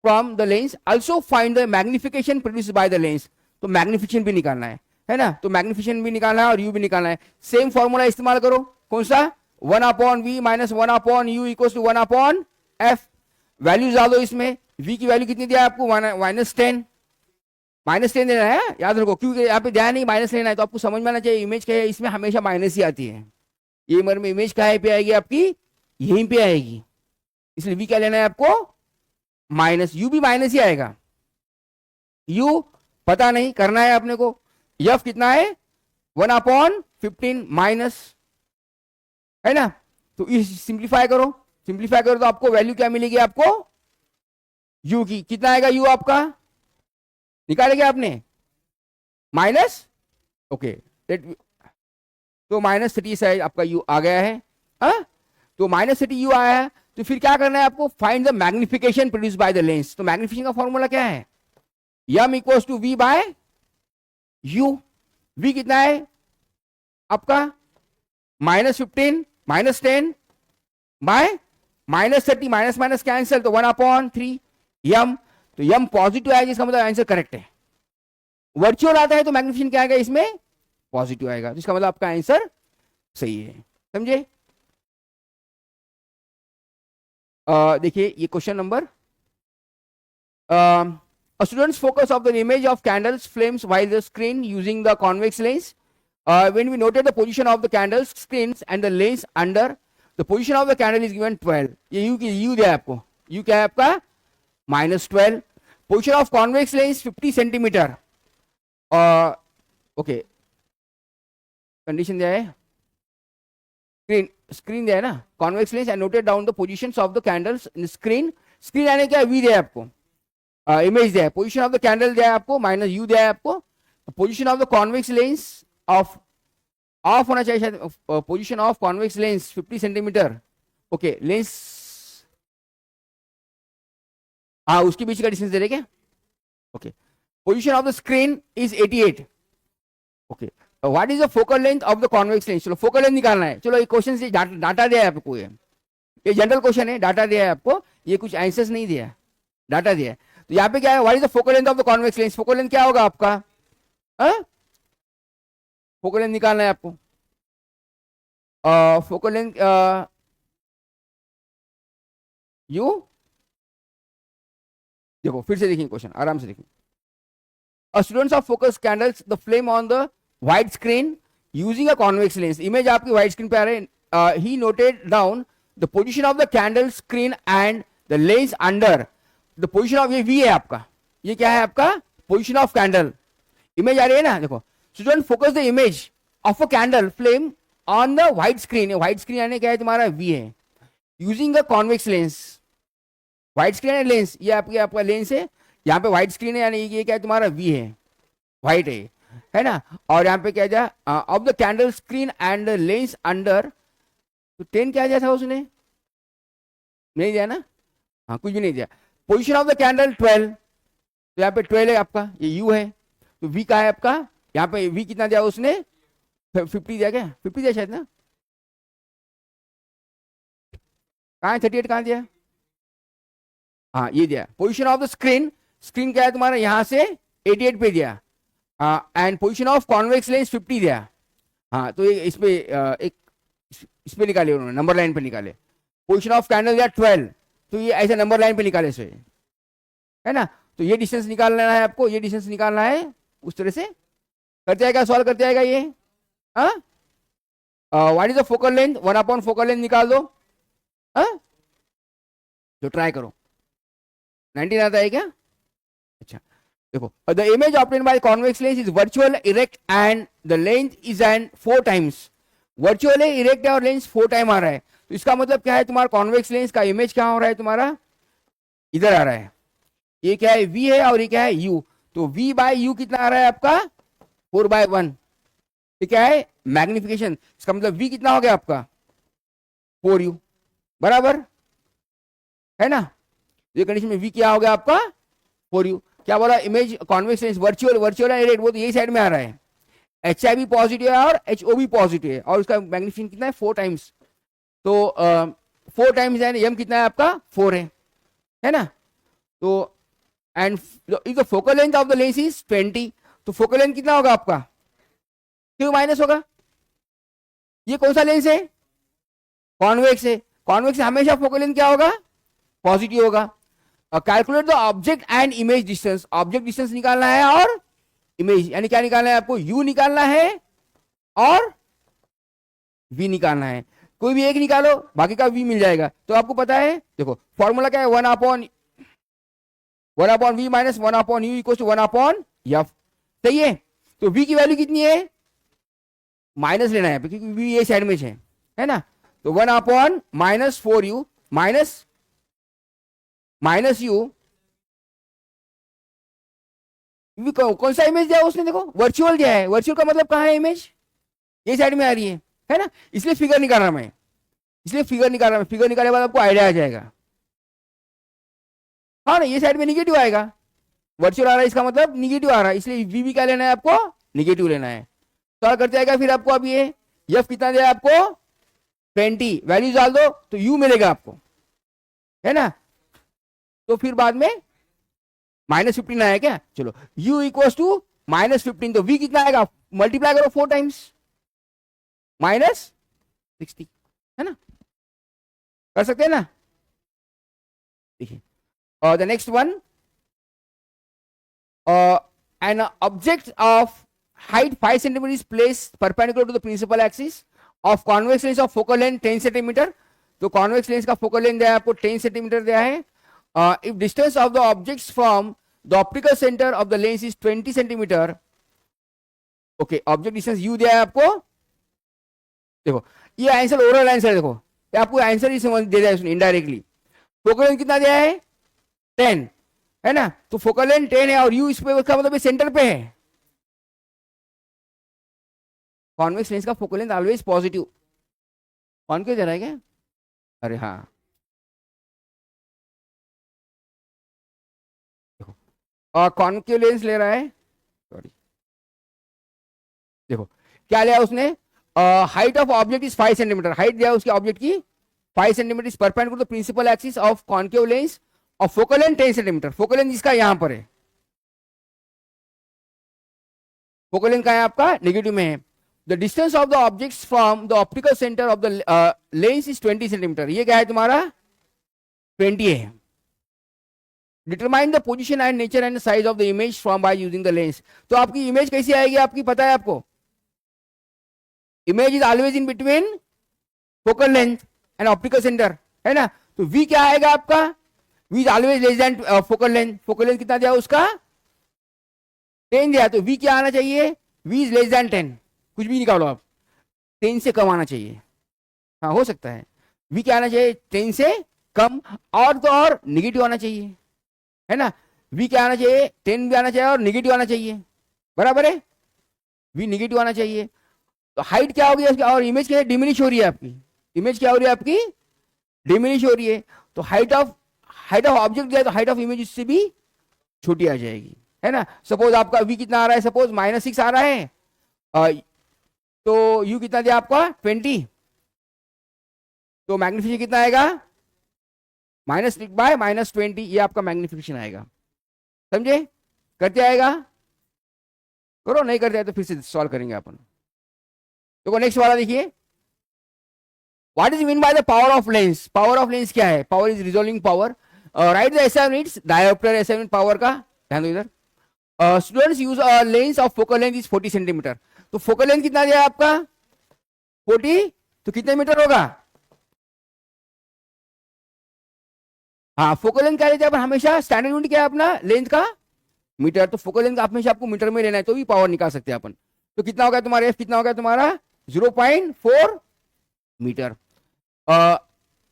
From the lens also find the magnification produced by the lens, तो मैग्निफिकेशन भी निकालना है ना, तो मैग्निफिकेशन भी निकालना है और u भी निकालना है। सेम फॉर्मूला इस्तेमाल करो, कौन सा 1/v - 1/u = 1/f, वैल्यूज डाल दो इसमें, v की वैल्यू कितनी दिया आपको -10 देना है, याद रखो, क्योंकि यहाँ पे ध्यान नहीं माइनस लेना है, तो आपको समझ में आना चाहिए इमेज क्या है, इसमें हमेशा माइनस ही आती है, ये मर में इमेज कहाँ पे आएगी आपकी यहीं पे आएगी, इसलिए v क्या लेना है आपको माइनस, u भी माइनस ही आएगा, u पता नहीं करना है अपने को, f कितना है 1/15 माइनस, है ना, तो इस सिंप्लीफाई करो, सिंप्लीफाई करो तो आपको वैल्यू क्या मिलेगी, आपको u की कितना आएगा, u आपका निकालेंगे आपने माइनस, ओके तो -30 आपका u आ गया है, हाँ तो -30 u आया है। तो फिर क्या करना है आपको, find the magnification produce by the lens. तो मैग्निफिकेशन का फॉर्मूला क्या है, m equals to v by u। v कितना है आपका -15 -10 बाय -30, माइनस माइनस कैंसिल तो 1/3 m। तो m पॉजिटिव आएगा, इसका मतलब आंसर करेक्ट है। वर्चुअल आता है तो मैग्निफिकेशन क्या आएगा, इसमें पॉजिटिव आएगा, तो इसका मतलब आपका आंसर सही है, समझे। देखिए ये question number, a student's focus of the image of candles flames while the screen using the convex lens. When we noted the position of the candles screens and the lens under, the position of the candle is given 12। ये u की u दिया है आपको, u क्या है आपका -12। Position of convex lens 50 centimetre, okay condition दिया है, स्क्रीन दिया है ना, convex lens and noted down the positions of the candles in screen. Screen आने क्या वी दिया है आपको, इमेज दिया है, पोजीशन ऑफ द कैंडल दिया है आपको -u दिया है आपको, position of the convex lens of होना चाहिए शायद, position of convex lens 50 centimetre, okay lens, हाँ उसके बीच का डिस्टेंस दे रहे क्या, okay position of the screen is 88, okay what is the focal length of the convex lens. चलो फोकल लेंथ निकालना है, चलो ये क्वेश्चन से डाटा दिया है आपको, ये जनरल क्वेश्चन है, डाटा दिया है आपको, ये कुछ आंसर्स नहीं दिया है, डाटा दिया है। तो यहाँ पे क्या है, what is the focal length of the convex lens, focal length क्या होगा आपका, फोकल लेंथ निकालना है आपको, फोकल लेंथ यू, देखो फिर से देखिए क्वेश्चन आराम से देखिए। A students of focus candles the flame on the white screen using a convex lens। Image आपकी white screen पे आ रहे हैं। He noted down the position of the candle screen and the lens under the position of, ये V है आपका, ये क्या है आपका position of candle, इमेज आ रही है ना, देखो student focus the image of a candle flame on the white screen। white screen यानी क्या है तुम्हारा V है, using a convex lens, white screen है लेंस, ये आपका लेंस है, यहाँ पे व्हाइट स्क्रीन है यानी ये क्या है तुम्हारा वी है, व्हाइट है ना, और यहाँ पे क्या जाए of the candle screen and lens under, तो 10 क्या दिया था उसने, नहीं दिया ना, हाँ कुछ भी नहीं दिया। पोजीशन ऑफ द कैंडल 12, तो यहाँ पे 12 है आपका, ये यू है, तो वी का है आपका, यहाँ पे वी कितना दिया उसने 50 दिया, क्या 50 दिया शायद ना, कहाँ है 38 कहाँ दिया, हाँ ये दिया। Position of the screen, screen क्या है तुम्हारा यहां से 88 पे दिया, and position of convex lens 50 दिया, हाँ तो ये इस पे निकाले उन्होंने, नंबर लाइन पे निकाले। पोजीशन ऑफ कैंडल दिया 12, तो ये ऐसे नंबर लाइन पे निकाले से, है ना, तो ये डिस्टेंस निकालना है आपको, ये डिस्टेंस निकालना है, उस तरह से करते आएगा, सॉल्व करते आएगा ये। What is the focal length, 1/4 focal length निकाल दो, तो ट्राई करो, 19 आता है क्या, अच्छा देखो the image obtained by convex lens is virtual erect and the length is and 4 times. Virtual है, इरेक्ट है और लेंस 4 टाइम आ रहा है, तो इसका मतलब क्या है तुम्हारा कॉन्वेक्स लेंस का इमेज क्या हो रहा है तुम्हारा, इधर आ रहा है, ये क्या है v है और ये क्या है u, तो v बाय u कितना आ रहा है आपका 4/1, ये क्या है मैग्निफिकेशन, इसका मतलब v कितना हो गया आपका 4u बराबर, है ना, ये कंडीशन में v क्या हो गया आपका 4u। क्या बोला, इमेज कॉन्वेक्स लेंस वर्चुअल है इरेक्ट, वो तो यही साइड में आ रहा है, HIV पॉजिटिव है और HOV पॉजिटिव है, और उसका मैग्निफिकेशन कितना है 4 टाइम्स, तो 4 टाइम्स यानी m कितना है आपका 4 है ना, तो and if the focal length of the lens is 20, तो फोकल लेंथ कितना होगा आपका क्यों माइनस होगा, ये कौन सा लेंस है कॉन्वेक्स है, कॉन्वेक्स हमेशा फोकल लेंथ क्या होगा पॉजिटिव होगा। Calculate the object and image distance, object distance निकालना है और इमेज यानी क्या निकालना है आपको, u निकालना है और v निकालना है, कोई भी एक निकालो बाकी का v मिल जाएगा। तो आपको पता है देखो फॉर्मूला क्या है 1/v minus 1/u equal to 1/f, सही है। तो v की वैल्यू कितनी है, माइनस लेना है क्योंकि v ये साइड में है ना, तो 1/-4u माइनस यू, कौन सा इमेज दिया उसने, देखो वर्चुअल दिया है, वर्चुअल का मतलब कहाँ है इमेज, ये साइड में आ रही है ना, इसलिए फिगर निकाल रहा मैं, फिगर निकालने के बाद आपको आइडिया आ जाएगा। हाँ ना, ये साइड में निगेटिव आएगा, वर्चुअल आ रहा है इसका मतलब निगेटिव आ रहा है, इसलिए वी भी क्या लेना है आपको, निगेटिव लेना है। तो करते जाएगा फिर आपको, अब ये एफ कितना दिया आपको 20, वैल्यूज डाल दो तो यू मिलेगा आपको, है ना। तो फिर बाद में -15 आया क्या, चलो u इक्वल टू -15, तो v कितना आएगा, मल्टीप्लाई करो 4 टाइम्स -60, है ना, कर सकते हैं ना। देखिए और the next one, an object of height 5 cm is placed perpendicular to the principal axis of convex lens of focal length 10 cm। तो convex lens का focal length दिया है आपको 10 cm दिया है। If distance of the objects from the optical center of the lens is 20 cm, okay, object distance u दिया है आपको, देखो ये आंसर ओरल आंसर, देखो ये आपको आंसर ही समझ दे दिया है इनडायरेक्टली। फोकल लेंथ कितना दिया है 10, है ना, तो फोकल लेंथ 10 है और यू इस पे, उसका मतलब सेंटर पे है। कॉन्वेक्स लेंस का फोकल लेंथ ऑलवेज पॉजिटिव, कौन क्यों दे रहा है क्या, अरे हाँ देखो, और कॉन्केव लेंस ले रहा है, सॉरी देखो क्या लिया उसने, height of object is 5 centimetre, height दिया उसके ऑब्जेक्ट की 5 centimetre, is perpendicular to principal axis of concave lens और focal length 10 centimetre. Focal length इसका यहां पर है, फोकल लेंथ का है आपका नेगेटिव में है। The distance of the objects from the optical centre of the lens is 20 centimetre, ये क्या है तुम्हारा 20 है। Determine the position and nature and size of the image from by using the lens. तो आपकी इमेज कैसी आएगी, आपकी पता है आपको, image is always in between focal length and optical centre, है ना। तो v क्या आएगा आपका, v is always less then focal length, focal length कितना दिया उसका 10 दिया, तो v क्या आना चाहिए, v इज लेस देन 10, कुछ भी निकालो आप, 10 से कम आना चाहिए, हाँ हो सकता है, v क्या आना चाहिए 10 से कम, और तो और निगेटिव आना चाहिए, है ना, v क्या आना चाहिए 10 भी आना चाहिए और निगेटिव आना चाहिए, बराबर है, v निगेटिव आना चाहिए। तो हाइट क्या होगी उसकी, और इमेज क्या डिमिनिश हो रही है आपकी, इमेज क्या हो रही है आपकी डिमिनिश हो रही है, तो हाइट ऑफ ऑब्जेक्ट दिया तो हाइट ऑफ इमेज इससे भी छोटी आ जाएगी, है ना। सपोज आपका v कितना आ रहा है, सपोज -6 आ रहा है, तो u कितना दिया आपका 20, तो मैग्निफिकेशन कितना आएगा -6/-20, ये आपका मैग्निफिकेशन आएगा, समझे, करते आएगा, करो, नहीं करते तो फिर से सॉल्व करेंगे अपन। देखो नेक्स्ट वाला देखिए, what is mean by the power of lens, power of lens क्या है, power is resolving power, right the SI units, dioptre SI unit power का, ध्यान दो इधर। Students use a lens of focal length is 40 centimetre, तो focal length कितना दिया आपका 40, तो कितने मीटर होगा, हाँ फोकल लेंथ क्या लेते हैं हमेशा, स्टैंडर्ड यूनिट क्या है अपना लेंथ का मीटर, तो फोकल लेंथ हमेशा आपको मीटर में लेना है, तो भी पावर निकाल सकते हैं अपन। तो कितना होगा तुम्हारा एफ, कितना होगा तुम्हारा 0.4 मीटर।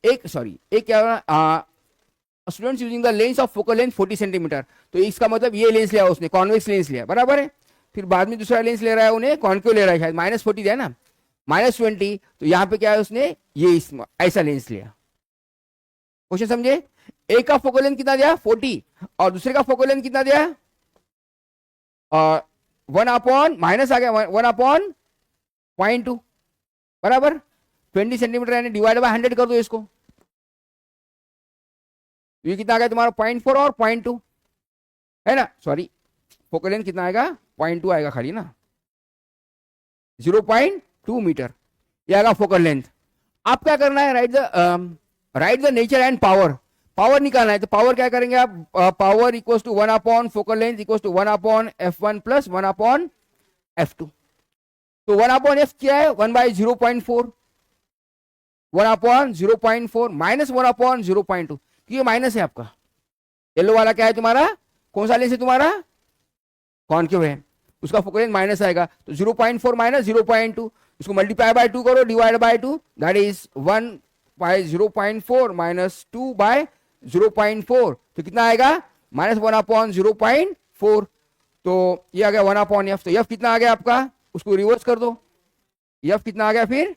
एक क्या होगा, students using the lens of focal length 40 centimetre, तो इसका मतलब ये लेंस लिया उसने, कॉन्वेक्स लेंस लिया, बराबर है। फिर बाद में दूसरा लेंस ले रहा है उन्हें, कॉन्केव ले रहा है, शायद -40 दिया ना, -20, तो यहाँ पे क्या है उसने ये ऐसा लेंस लिया। क्वेश्चन समझे, एक का फोकल लेंथ कितना दिया 40 और दूसरे का फोकल लेंथ कितना दिया, 1 अपॉन माइनस आ गया 1 अपॉन 0.2, बराबर 20 सेंटीमीटर, यानी डिवाइड बाय 100 कर दो इसको, ये कितना आ गया तुम्हारा 0.4 और 0.2, है ना, सॉरी फोकल लेंथ कितना आएगा 0.2 आएगा खाली ना, 0.2 मीटर ये आएगा फोकल लेंथ। आप क्या करना है, write the nature and power, power निकालना है, तो पावर क्या करेंगे आप, power equals to 1 upon focal length equals to 1 upon f1 plus 1 upon f2, तो 1 अपॉन f क्या है 1/0.4, 1 अपॉन 0.4 माइनस 1 अपॉन 0.2, ये माइनस है आपका, येलो वाला क्या है तुम्हारा, कौन सा लेंस है तुम्हारा कॉन्केव है, उसका फोकल लेंथ माइनस आएगा, तो 0.4 माइनस 0.2, इसको मल्टीप्लाई बाय 2 करो, divide by 2, that is 1 by 0.4 minus 2 by 0.4, तो कितना आएगा -1/0.4, तो ये आ गया 1/f। तो f कितना आ गया आपका, उसको रिवर्स कर दो, f कितना आ गया फिर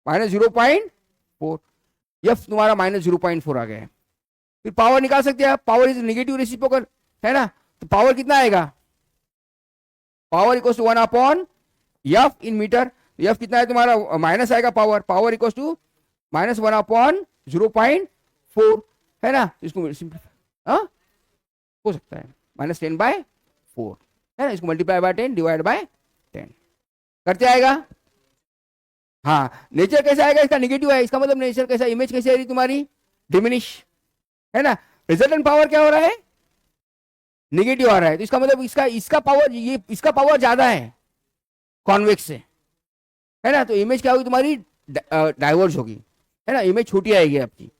-0.4, f तुम्हारा -0.4 आ गया है। फिर पावर निकाल सकते हैं आप, पावर इज नेगेटिव रेसिप्रोकल है ना, तो पावर कितना आएगा, power equal to 1/f in metre, f कितना है तुम्हारा माइनस आएगा, पावर इक्वल टू -1/0.4 है ना, इसको सिंपलीफाई हो सकता है -10/4 है ना, इसको मल्टीप्लाई बाय 10 डिवाइड बाय 10 करते आएगा। हाँ, नेचर कैसा आएगा, इसका नेगेटिव है, इसका मतलब नेचर कैसा, इमेज कैसी आ रही तुम्हारी, डिमिनिश है ना, रिजल्टेंट पावर क्या हो रहा है, नेगेटिव आ रहा है, तो इसका मतलब इसका पावर, ये इसका पावर ज्यादा है कॉन्वेक्स से है ना, तो इमेज क्या होगी तुम्हारी, डाइवर्ज होगी है ना, इमेज छोटी आएगी आपकी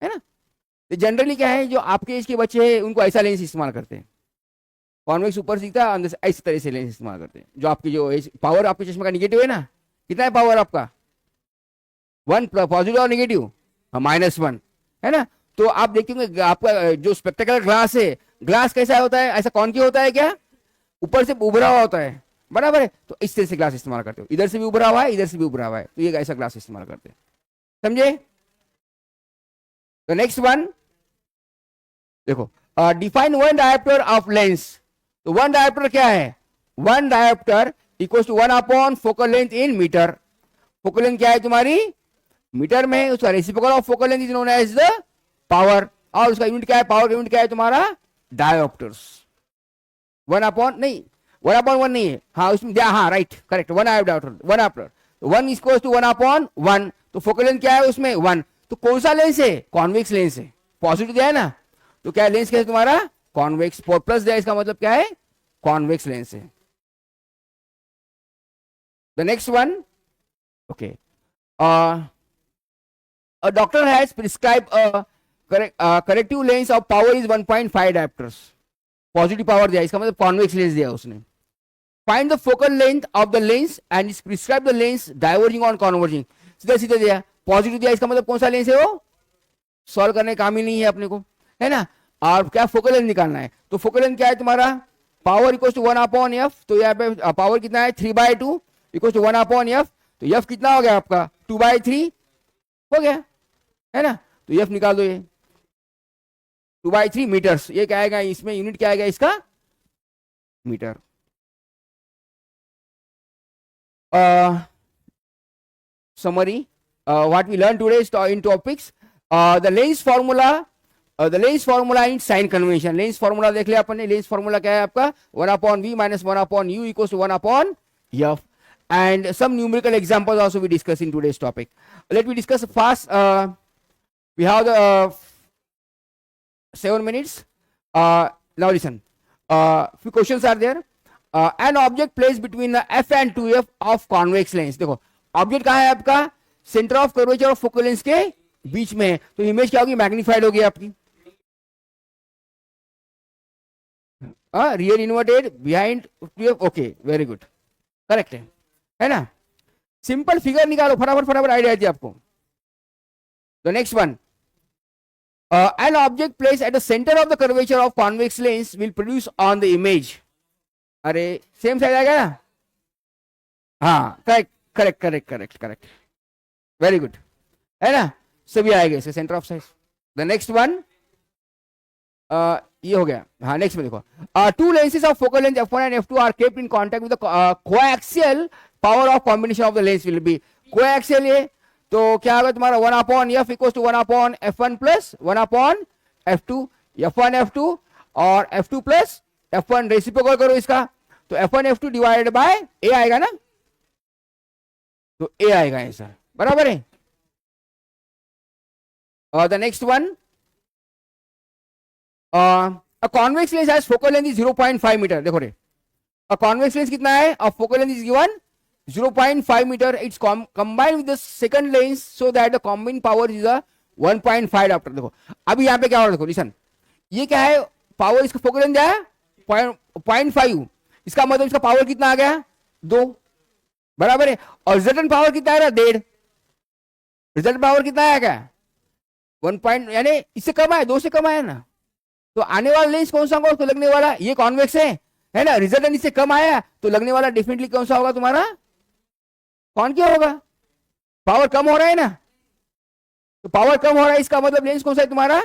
है ना। तो जनरली क्या है, जो आपके एज के बच्चे हैं उनको ऐसा लेंस इस्तेमाल करते हैं, कॉन्वेक्स ऊपर सीखता है, अंदर से इस तरह से लेंस इस्तेमाल करते हैं। जो आपकी जो एज पावर आपके चश्मे का नेगेटिव है ना, कितना है पावर आपका 1, पॉजिटिव और नेगेटिव -1 है ना, तो आप देखेंगे आपका जो स्पेक्टेकल ग्लास है, ग्लास कैसा होता है, ऐसा कौन होता है क्या, ऊपर से उभरा हुआ होता है, बराबर है, तो इस तरह से ग्लास इस्तेमाल करते हो, इधर से भी उभरा हुआ है, इधर से भी उभरा हुआ है, तो ये ऐसा ग्लास इस्तेमाल करते हैं, समझे। तो नेक्स्ट वन देखो, define one dioptre of lens, तो वन डायोप्टर क्या है, one dioptre equal to 1 focal length in metre, focal length क्या है तुम्हारी मीटर में, उसका reciprocal of focal length is known as the power, और उसका यूनिट क्या है, पावर यूनिट क्या है तुम्हारा डायोप्टर्स, 1/1 नहीं, 1/1 नहीं है, हाँ उसमें हाँ right correct, 1 dioptre 1 equal to 1/1, तो फोकल लेंथ क्या है उसमें 1, तो कौन सा लेंस है, कॉन्वेक्स लेंस है, पॉजिटिव दिया है ना, तो क्या लेंस क्या है तुम्हारा कॉन्वेक्स, प्लस दिया, इसका मतलब क्या है कॉन्वेक्स लेंस है। The next one okay, a doctor has prescribed a corrective lens of power is 1.5 diopters, positive power दिया, इसका मतलब कॉन्वेक्स लेंस दिया उसने, find the focal length of the lens and prescribe the lens diverging on converging, सीधा सीधा दिया, positive दिया, इसका मतलब कौन सा लेंस है वो, सॉल्व करने काम ही नहीं है अपने को है ना, और क्या फोकल लेंथ निकालना है, तो फोकल लेंथ क्या है तुम्हारा, पावर इक्वल टू 1/f, तो यहाँ पे पावर कितना है 3/2 इक्वल टू 1/f, तो f कितना हो गया आपका 2/3 हो गया है ना, तो f निकाल दो, ये 2/3 मीटर्स, ये क्या आएगा, इसमें यूनिट क्या आएगा इसका metre. Summary, what we learned today is in topics, the lens formula, in sign convention, lens formula देख लिया अपन ने, lens formula क्या है आपका 1/v minus 1/u equals to 1/f, and some numerical examples also we discuss in today's topic. Let me discuss fast, we have the 7 minutes, now listen, few questions are there, an object placed between the f and 2f of convex lens, देखो object कहाँ है आपका, centre of curvature of focal lens के बीच में है, तो image क्या होगी, मैग्नीफाइड होगी आपकी, real inverted behind, okay very good correct है ना, सिंपल फिगर निकालो फटाफट आइडिया थी आपको। The next one, an object placed at the center of the curvature of convex lens will produce on the image, अरे same side आएगा ना, हाँ करेक्ट वेरी गुड है ना, सभी आएगा इसके centre of size. The next one, ये हो गया, हाँ नेक्स्ट में देखो, two lenses of focal length f1 and f2 are kept in contact with the coaxial power of combination of the lens will be, coaxial ये तो क्या होगा तुम्हारा 1/f equal to 1/f1 plus 1/f2, f1 f2 और f2 plus f1 reciprocal करो इसका, तो f1 f2 divided by a आएगा ना, तो a आएगा ऐसा, बराबर है। और the next one, a convex lens has focal length is 0.5 metre, देखो रे अ कॉन्वेक्स लेंस कितना है, और focal length is given 0.5 metre, it's combined with the second lens so that the combined power is 1.5 dioptre. देखो अभी यहाँ पे क्या हो रहा है, देखो लिसन, ये क्या है पावर, इसका फोकल लेंथ क्या है 0.5, इसका मतलब इसका पावर कितना आ गया 2, बराबर है। और रिजल्टेंट पावर कितना है ना, 1.5। रिजल्ट पावर कितना आया क्या, 1 पॉइंट, यानी इससे कम आया, 2 से कम आया ना। तो आने वाला लेंस कौन सा होगा उसको लगने वाला, ये कॉन्वेक्स है ना। रिजल्टेंट इससे कम आया तो लगने वाला डेफिनेटली कौन सा होगा तुम्हारा, कौन क्या होगा, पावर कम हो रहा है ना। तो पावर कम हो रहा है इसका मतलब लेंस कौन सा है तुम्हारा,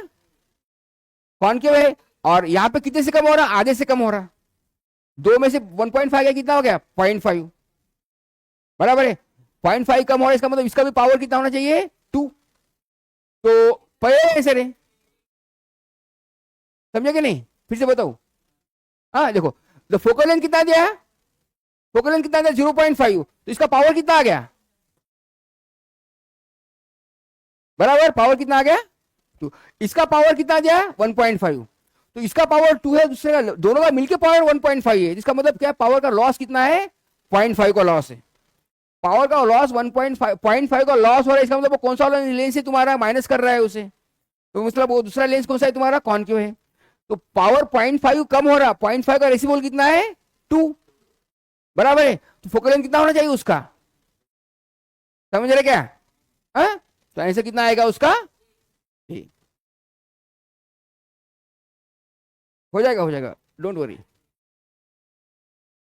कॉनकेव है। और यहाँ पे कितने से कम हो रहा, आधे से कम हो रहा। 2 में से 1.5 गया, कितना हो गया 0.5, बराबर है। 0.5 कम हो रहा है इसका मतलब इसका भी पावर कितना होना चाहिए, 2। तो पहले आंसर है, समझे कि नहीं, फिर से बताओ। हाँ देखो, तो फोकल लेंथ कितना दिया, फोकल लेंथ कितना दिया 0.5, तो इसका पावर कितना आ गया, बराबर, पावर कितना आ गया, तो इसका पावर कितना दिया 1.5, तो इसका पावर 2 है, दूसरे का, दोनों का मिलके पावर 1.5 है, जिसका मतलब क्या, पावर का लॉस कितना है, 0.5 का लॉस है। पावर का लॉस 1.5 का लॉस हो रहा है, इसका मतलब वो कौन सा लेंस है तुम्हारा, माइनस कर रहा है उसे, तो मतलब वो दूसरा लेंस कौन सा है तुम्हारा, कॉनकेव है। तो पावर 0.5 कम हो रहा, 0.5 का रेसिप्रोकल कितना है 2, बराबर है। तो फोकल लेंथ कितना होना चाहिए उसका, समझ रहे क्या, हाँ? तो आंसर कितना आएगा उसका, ठीक, हो जाएगा, don't worry.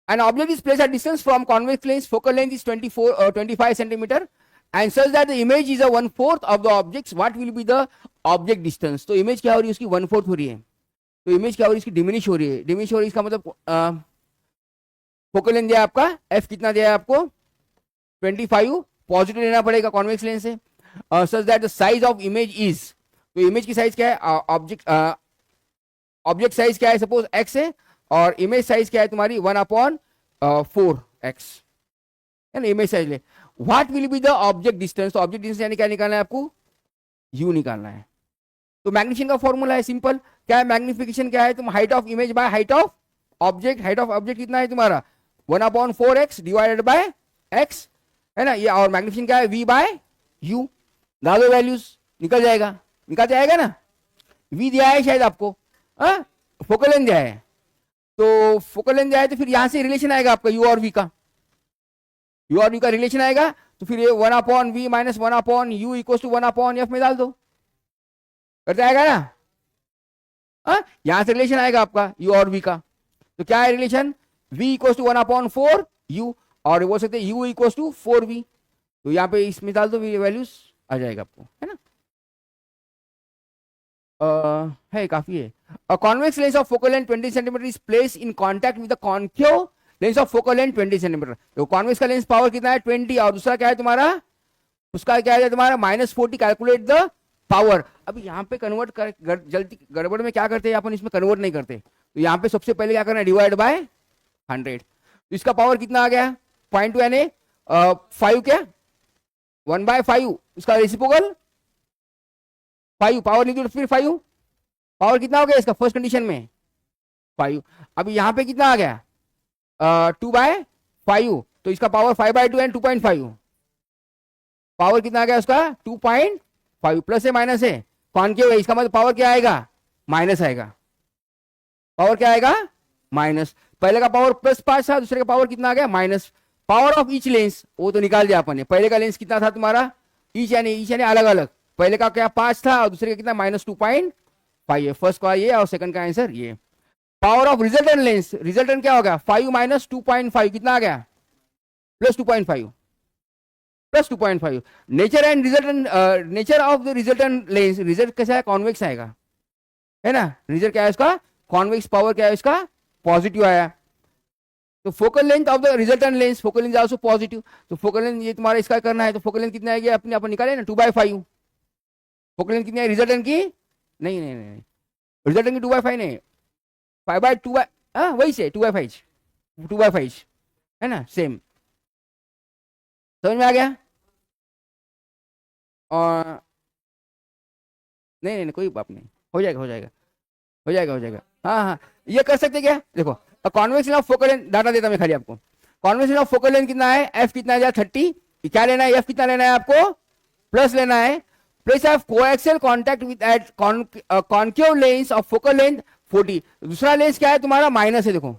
An object is placed at distance from convex lens, focal length is 25 centimeter, and such that the image is a 1/4 of the objects. What will be the object distance? तो image क्या हो रही है उसकी 1/4 हो रही है, तो इमेज क्या हो रही है इसकी डिमिनिश हो रही है, डिमिनिश हो रही है, इसका मतलब फोकल लेंथ दिया आपका, एफ कितना दिया है आपको 25, पॉजिटिव लेना पड़ेगा कॉन्वेक्स लेंस से, such that the size of image is, तो इमेज की साइज क्या है, ऑब्जेक्ट साइज क्या है, सपोज एक्स है, और इमेज साइज क्या है तुम्हारी 1/4x, है ना, इमेज साइज ले। What will be the object distance, तो ऑब्जेक्ट डिस्टेंस यानी क्या निकालना है आपको, यू निकालना है। तो मैग्निफिकेशन का फॉर्मूला है सिंपल, क्या है मैग्निफिकेशन, क्या है, तुम height of image by height of object, height of object कितना है तुम्हारा 1/4x डिवाइडेड बाय x, है ना, ये, और मैग्निफिकेशन क्या है v बाय u, डाल दो वैल्यूज, निकल जाएगा, निकल जाएगा ना। v दिया है शायद आपको, फोकल लेंथ दिया है, तो फोकल लेंथ दिया है, तो फिर यहां से रिलेशन आएगा आपका u और v का, u और v का रिलेशन आएगा, तो फिर ये 1/v minus 1/u equal to 1/f में डाल दो, कर जाएगा ना। यहां से रिलेशन आएगा आपका u और v का, तो क्या है relation, v equal to 1/4u, और बोल सकते हैं u इक्वल टू 4v, तो यहाँ पे इसमें डाल दो वैल्यूज, आ जाएगा आपको, है ना। है काफी है। A convex lens of focal length 20 cm is placed in contact with the concave lens of focal length 20 cm। तो कॉन्वेक्स का लेंस पावर कितना है 20, और दूसरा क्या है तुम्हारा, उसका क्या है तुम्हारा -40, कैलकुलेट द पावर। अब यहाँ पे कन्वर्ट कर, जल्दी गड़बड़ में क्या करते हैं अपन, इसमें कन्वर्ट नहीं करते, तो यहाँ पे सबसे पहले क्या करना है, डिवाइड बाय 100, तो इसका पावर कितना आ गया 0.2, यानी 5, क्या 1/5, इसका रेसिप्रोकल 5, पावर निकल फिर 5, पावर कितना हो गया इसका फर्स्ट कंडीशन में 5। अभी यहाँ पे कितना आ गया 2/5, तो इसका पावर 5/2 एंड 2.5, पावर कितना आ गया उसका 2.5, प्लस है माइनस है, कॉनकेव है, इसका मतलब पावर क्या आएगा, माइनस आएगा, पावर क्या आएगा माइनस। पहले का पावर +5 था, दूसरे का पावर कितना आ गया minus. Power of each lens वो तो निकाल दिया अपन ने, पहले का लेंस कितना था तुम्हारा, ईच यानी अलग अलग, पहले का क्या 5 था और दूसरे का कितना -2.5 है, फर्स्ट का ये और सेकंड का आंसर ये। Power of resultant lens, resultant क्या होगा 5 - 2.5 कितना आ गया +2.5, +2.5। Nature and resultant, nature of the resultant lens, result कैसा है कॉन्वेक्स आएगा, है ना, रिजल्ट क्या है इसका कॉन्वेक्स, पावर क्या है इसका पॉजिटिव आया। तो focal length of the resultant lens, focal length also positive, तो फोकल लेंथ ये तुम्हारा इसका करना है, तो फोकल लेंथ कितना आएगी अपने अपन निकाले ना 2/5, फोकल लेंथ कितनी है रिजल्टेंट की, नहीं रिजल्टेंट की 2/5 नहीं, 5/2, वही से 2/5 है ना, सेम, समझ में आ गया। और नहीं कोई बात नहीं, हो जाएगा। हाँ, ये कर सकते क्या, देखो convex length of focal length, data देता मैं खाली आपको, convex length of focal length कितना है, एफ कितना है 30, क्या लेना है, एफ कितना लेना है आपको प्लस लेना है, place of coaxial contact with at concave lens of focal length 40, दूसरा लेंस क्या है तुम्हारा माइनस है, देखो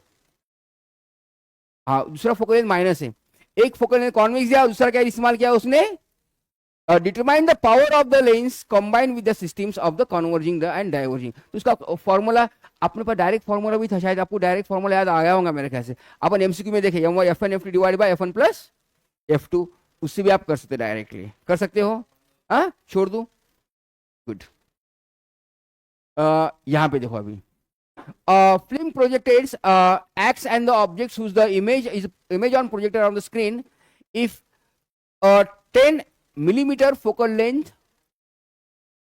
हाँ दूसरा फोकल लेंथ माइनस है, एक फोकल लेंथ कॉन्वेक्स दिया, दूसरा क्या इस्तेमाल किया उसने, determine the power of the lens combined with the systems of the converging the end diverging. तो इसका फॉर्मूला अपने पास डायरेक्ट फॉर्मूला भी था, शायद आपको डायरेक्ट फॉर्मूला याद आया होगा मेरे ख्याल से। अपन एमसीक्यू में देखे F1 F2 divide by F1 plus F2, उससे भी आप कर सकते, डायरेक्टली कर सकते हो। हाँ, छोड़ दो, गुड। यहाँ पे देखो अभी film projectors acts and the objects whose the image on projector on the screen if 10 millimeter focal length,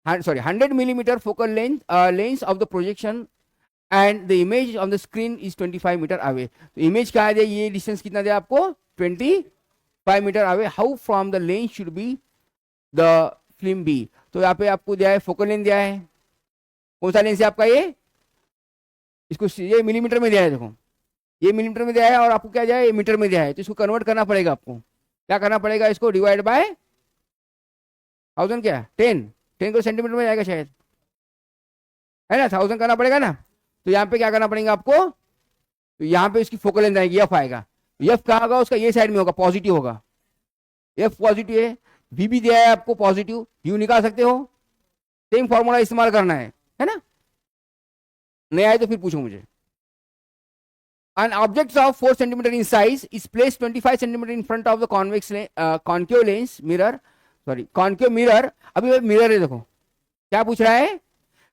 100 millimeter focal length length of the projection and the image on the screen is 25 meter away. तो image क्या है, ये distance कितना दिया आपको, 25 meter away. How from the lens should be the film be? तो यहाँ पे आपको दिया है focal length दिया है, कौन सा लेंस है आपका ये, इसको ये मिलीमीटर में दिया है, देखो ये मिलीमीटर में दिया है और आपको क्या दिया है, ये मीटर में दिया है। तो इसको कन्वर्ट करना पड़ेगा, आपको क्या करना पड़ेगा, इसको डिवाइड बाय 1000, क्या 10 को सेंटीमीटर में जाएगा शायद, है ना, 1000 करना पड़ेगा ना। तो यहाँ पे क्या करना पड़ेगा आपको, तो यहाँ पे इसकी फोकल लेंथ आएगी, एफ आएगा। एफ क्या होगा उसका, ये साइड में होगा, पॉजिटिव होगा, एफ पॉजिटिव है, वी भी दिया है आपको पॉजिटिव, यू निकाल सकते हो, सेम फॉर्मूला इस्तेमाल करना है ना। नहीं आए तो फिर पूछो मुझे। An object of 4 centimeter in size is placed 25 centimeter in front of the concave lens mirror, concave mirror। अभी मिरर है, देखो क्या पूछ रहा है,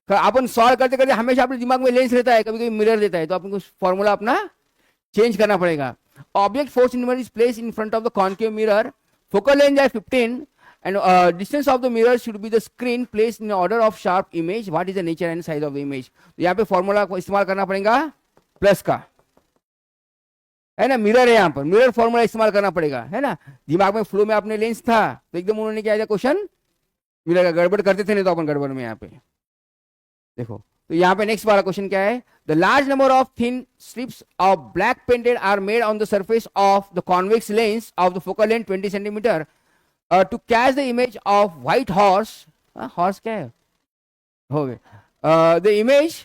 अपन सॉल्व करते करते हमेशा अपने दिमाग में लेंस रहता है, कभी कभी मिरर देता है, तो अपन को फॉर्मूला अपना चेंज करना पड़ेगा। Object 4 centimeter is placed in front of the concave mirror, focal length है 15 and distance of the mirror should be the screen placed in order of sharp image. What is the nature and size of the image? तो यहाँ पे formula को इस्तेमाल करना पड़ेगा plus का, है ना, मिरर है यहाँ पर, मिरर फॉर्मूला इस्तेमाल करना पड़ेगा, है ना। दिमाग में फ्लो में आपने लेंस था तो एकदम उन्होंने क्या दिया क्वेश्चन, मिरर का गड़बड़ करते थे, नहीं तो अपन गड़बड़ में यहाँ पे देखो। तो यहाँ पे नेक्स्ट वाला क्वेश्चन क्या है, the large number of thin strips of black painted are made on the surface of the convex lens of the focal length 20 centimetre to catch the image of white horse, horse क्या है, हो गए, the image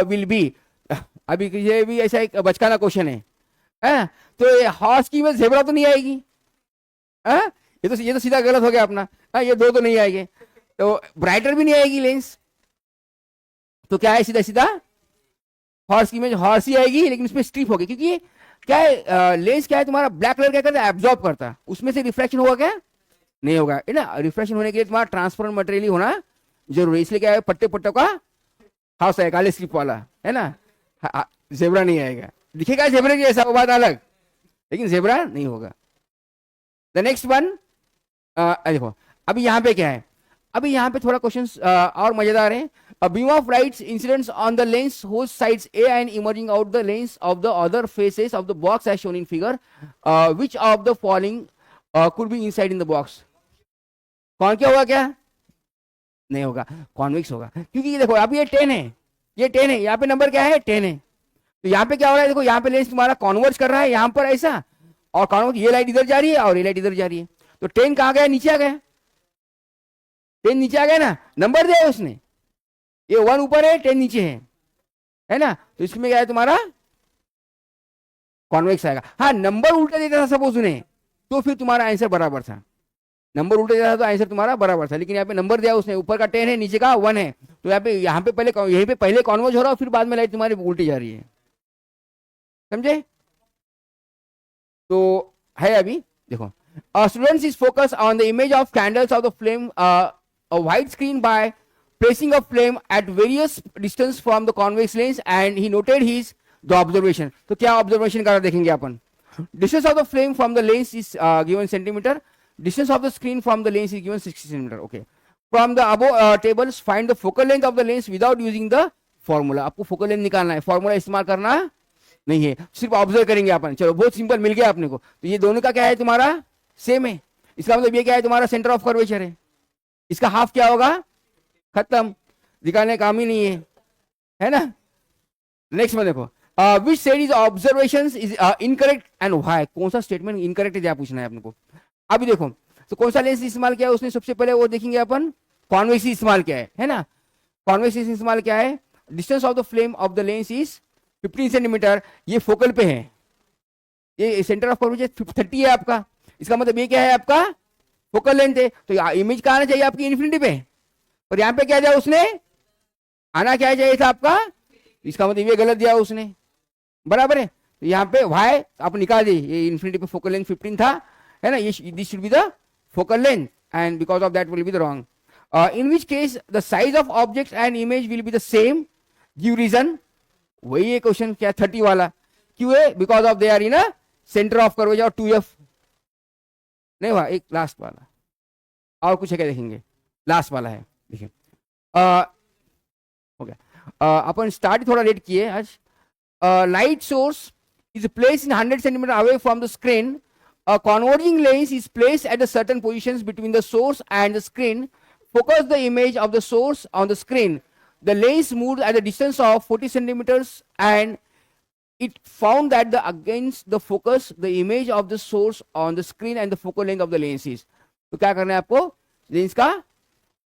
will be, अभी ये भी ऐसा एक बचकाना question है, तो ये हॉर्स की इमेज ज़ेब्रा तो नहीं आएगी, ये तो सीधा गलत हो गया अपना, ये दो तो नहीं आएंगे, तो ब्राइटर भी नहीं आएगी लेंस, तो क्या है, सीधा सीधा हॉर्स की इमेज हॉर्स ही आएगी, लेकिन उसमें स्ट्रिप होगी, क्योंकि क्या है, लेंस क्या है तुम्हारा, ब्लैक कलर क्या करता है, एब्जॉर्ब करता है, उसमें से रिफ्लेक्शन होगा क्या, नहीं होगा, है ना। रिफ्लेक्शन होने के लिए तुम्हारा ट्रांसपेरेंट मटेरियल ही होना जरूरी है, इसलिए क्या है, पट्टे पट्टों का हाउस है, काले स्लिप वाला, है ना, जेब्रा नहीं आएगा, दिखेगा जेब्रा जैसा, वो बात अलग, लेकिन जेब्रा नहीं होगा। द नेक्स्ट वन, देखो अभी यहाँ पे क्या है, अभी यहाँ पे थोड़ा क्वेश्चन और मजेदार है। A beam of light incidents on the lens whose sides A and emerging out the lens of the other faces of the box as shown in figure. Which of the following could be inside in the box? कौन क्या होगा, क्या नहीं होगा, convex होगा, क्योंकि ये देखो अभी ये 10 है, ये 10 है, यहाँ पे नंबर क्या है 10 है, तो यहाँ पे क्या हो रहा है, देखो यहाँ पे लेंस तुम्हारा कॉन्वर्ज कर रहा है यहाँ पर ऐसा, और कॉन्वर्ज, ये लाइट इधर जा रही है और ये लाइट इधर जा रही है, तो 10 कहाँ गया, नीचे आ गया, 10 नीचे आ गया ना, नंबर दिया उसने, ये 1 ऊपर है 10 नीचे है ना, तो इसमें क्या है तुम्हारा कॉन्वेक्स आएगा। हाँ, नंबर उल्टा देता था सपोज उन्हें, तो फिर तुम्हारा आंसर बराबर था, नंबर उल्टा देता था तो आंसर तुम्हारा बराबर था, लेकिन यहाँ पे नंबर दिया उसने, ऊपर का 10 है नीचे का 1 है, तो यहाँ पे पहले, यहीं पे पहले कॉन्वर्ज हो रहा है, फिर बाद में लाइट तुम्हारी उल्टी जा रही है, समझे। तो है अभी देखो, students is focus on the image of candles of the flame white screen bye placing a flame at various distance from the convex lens and he noted the observation। तो क्या observation करा देखेंगे अपन, distance of the flame from the lens is given centimeter, distance of the screen from the lens is given 60 centimeter। okay, from the above tables find the focal length of the lens without using the formula। आपको focal length निकालना है, formula इस्तेमाल करना नहीं है, सिर्फ observe करेंगे अपन। चलो बहुत सिंपल, मिल गया अपने को। तो ये दोनों का क्या है तुम्हारा सेम है, इसका मतलब ये क्या है तुम्हारा सेंटर ऑफ कर्वेचर है, इसका हाफ क्या होगा, खत्म, दिखाने काम ही नहीं है ना। नेक्स्ट में देखो, which said is observations is incorrect and why, कौन सा स्टेटमेंट इनकरेक्ट है क्या पूछना है अपने को। अभी देखो तो कौन सा लेंस इस्तेमाल किया है उसने, सबसे पहले वो देखेंगे अपन, कॉन्वेक्स इस्तेमाल किया है ना, कॉन्वेक्स इस्तेमाल किया है, distance of the flame of the lens is 15 centimetre, ये फोकल पे है, ये सेंटर ऑफ कर्वेचर 30 है आपका, इसका मतलब ये क्या है आपका फोकल लेंथ है, तो इमेज कहाँ आना चाहिए आपकी इन्फिनिटी पे, और यहाँ पे क्या दिया उसने, आना क्या चाहिए था आपका, इसका मतलब ये गलत दिया उसने, बराबर है। तो यहाँ पे y आप निकाल दी, ये इन्फिनिटी पे फोकल लेंथ 15 था, है ना, ये this should be the focal length and because of that will be the wrong. In which case the size of object and image will be the same, give reason. वही है question क्या 30 वाला, क्यों है, because of they are in a centre of curvature और 2f नहीं हुआ। एक लास्ट वाला और कुछ है क्या देखेंगे, लास्ट वाला है देखिए, हो गया। अपन स्टार्ट थोड़ा लेट किए आज। Light source is placed in 100 centimeter away from the screen. A converging lens is placed at a certain positions between the source and the screen. Focus the image of the source on the screen. The lens moved at a distance of 40 centimeters and it found that the against the focus the image of the source on the screen and the focal length of the lens is. तो क्या करना है आपको, lens का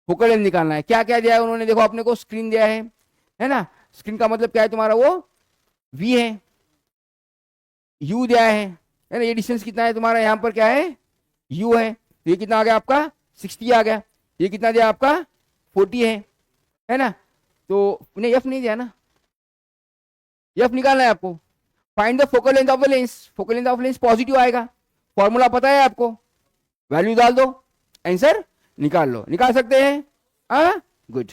focal length निकालना है। क्या क्या दिया है उन्होंने, देखो अपने को स्क्रीन दिया है ना, स्क्रीन का मतलब क्या है तुम्हारा, वो v है, u दिया है ना, ये डिस्टेंस कितना है तुम्हारा, यहाँ पर क्या है u है, तो ये कितना आ गया आपका 60 आ गया, ये कितना दिया आपका 40 है ना, तो नहीं f नहीं दिया ना, f निकालना है आपको। Find the focal length of the lens, focal length of lens positive आएगा, फॉर्मूला पता है आपको, वैल्यू डाल दो, आंसर निकाल लो, निकाल सकते हैं, हाँ गुड।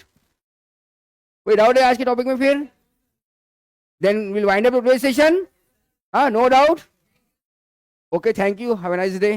कोई डाउट है आज के टॉपिक में फिर, then we'll wind up the session, no doubt, okay, thank you, have a nice day.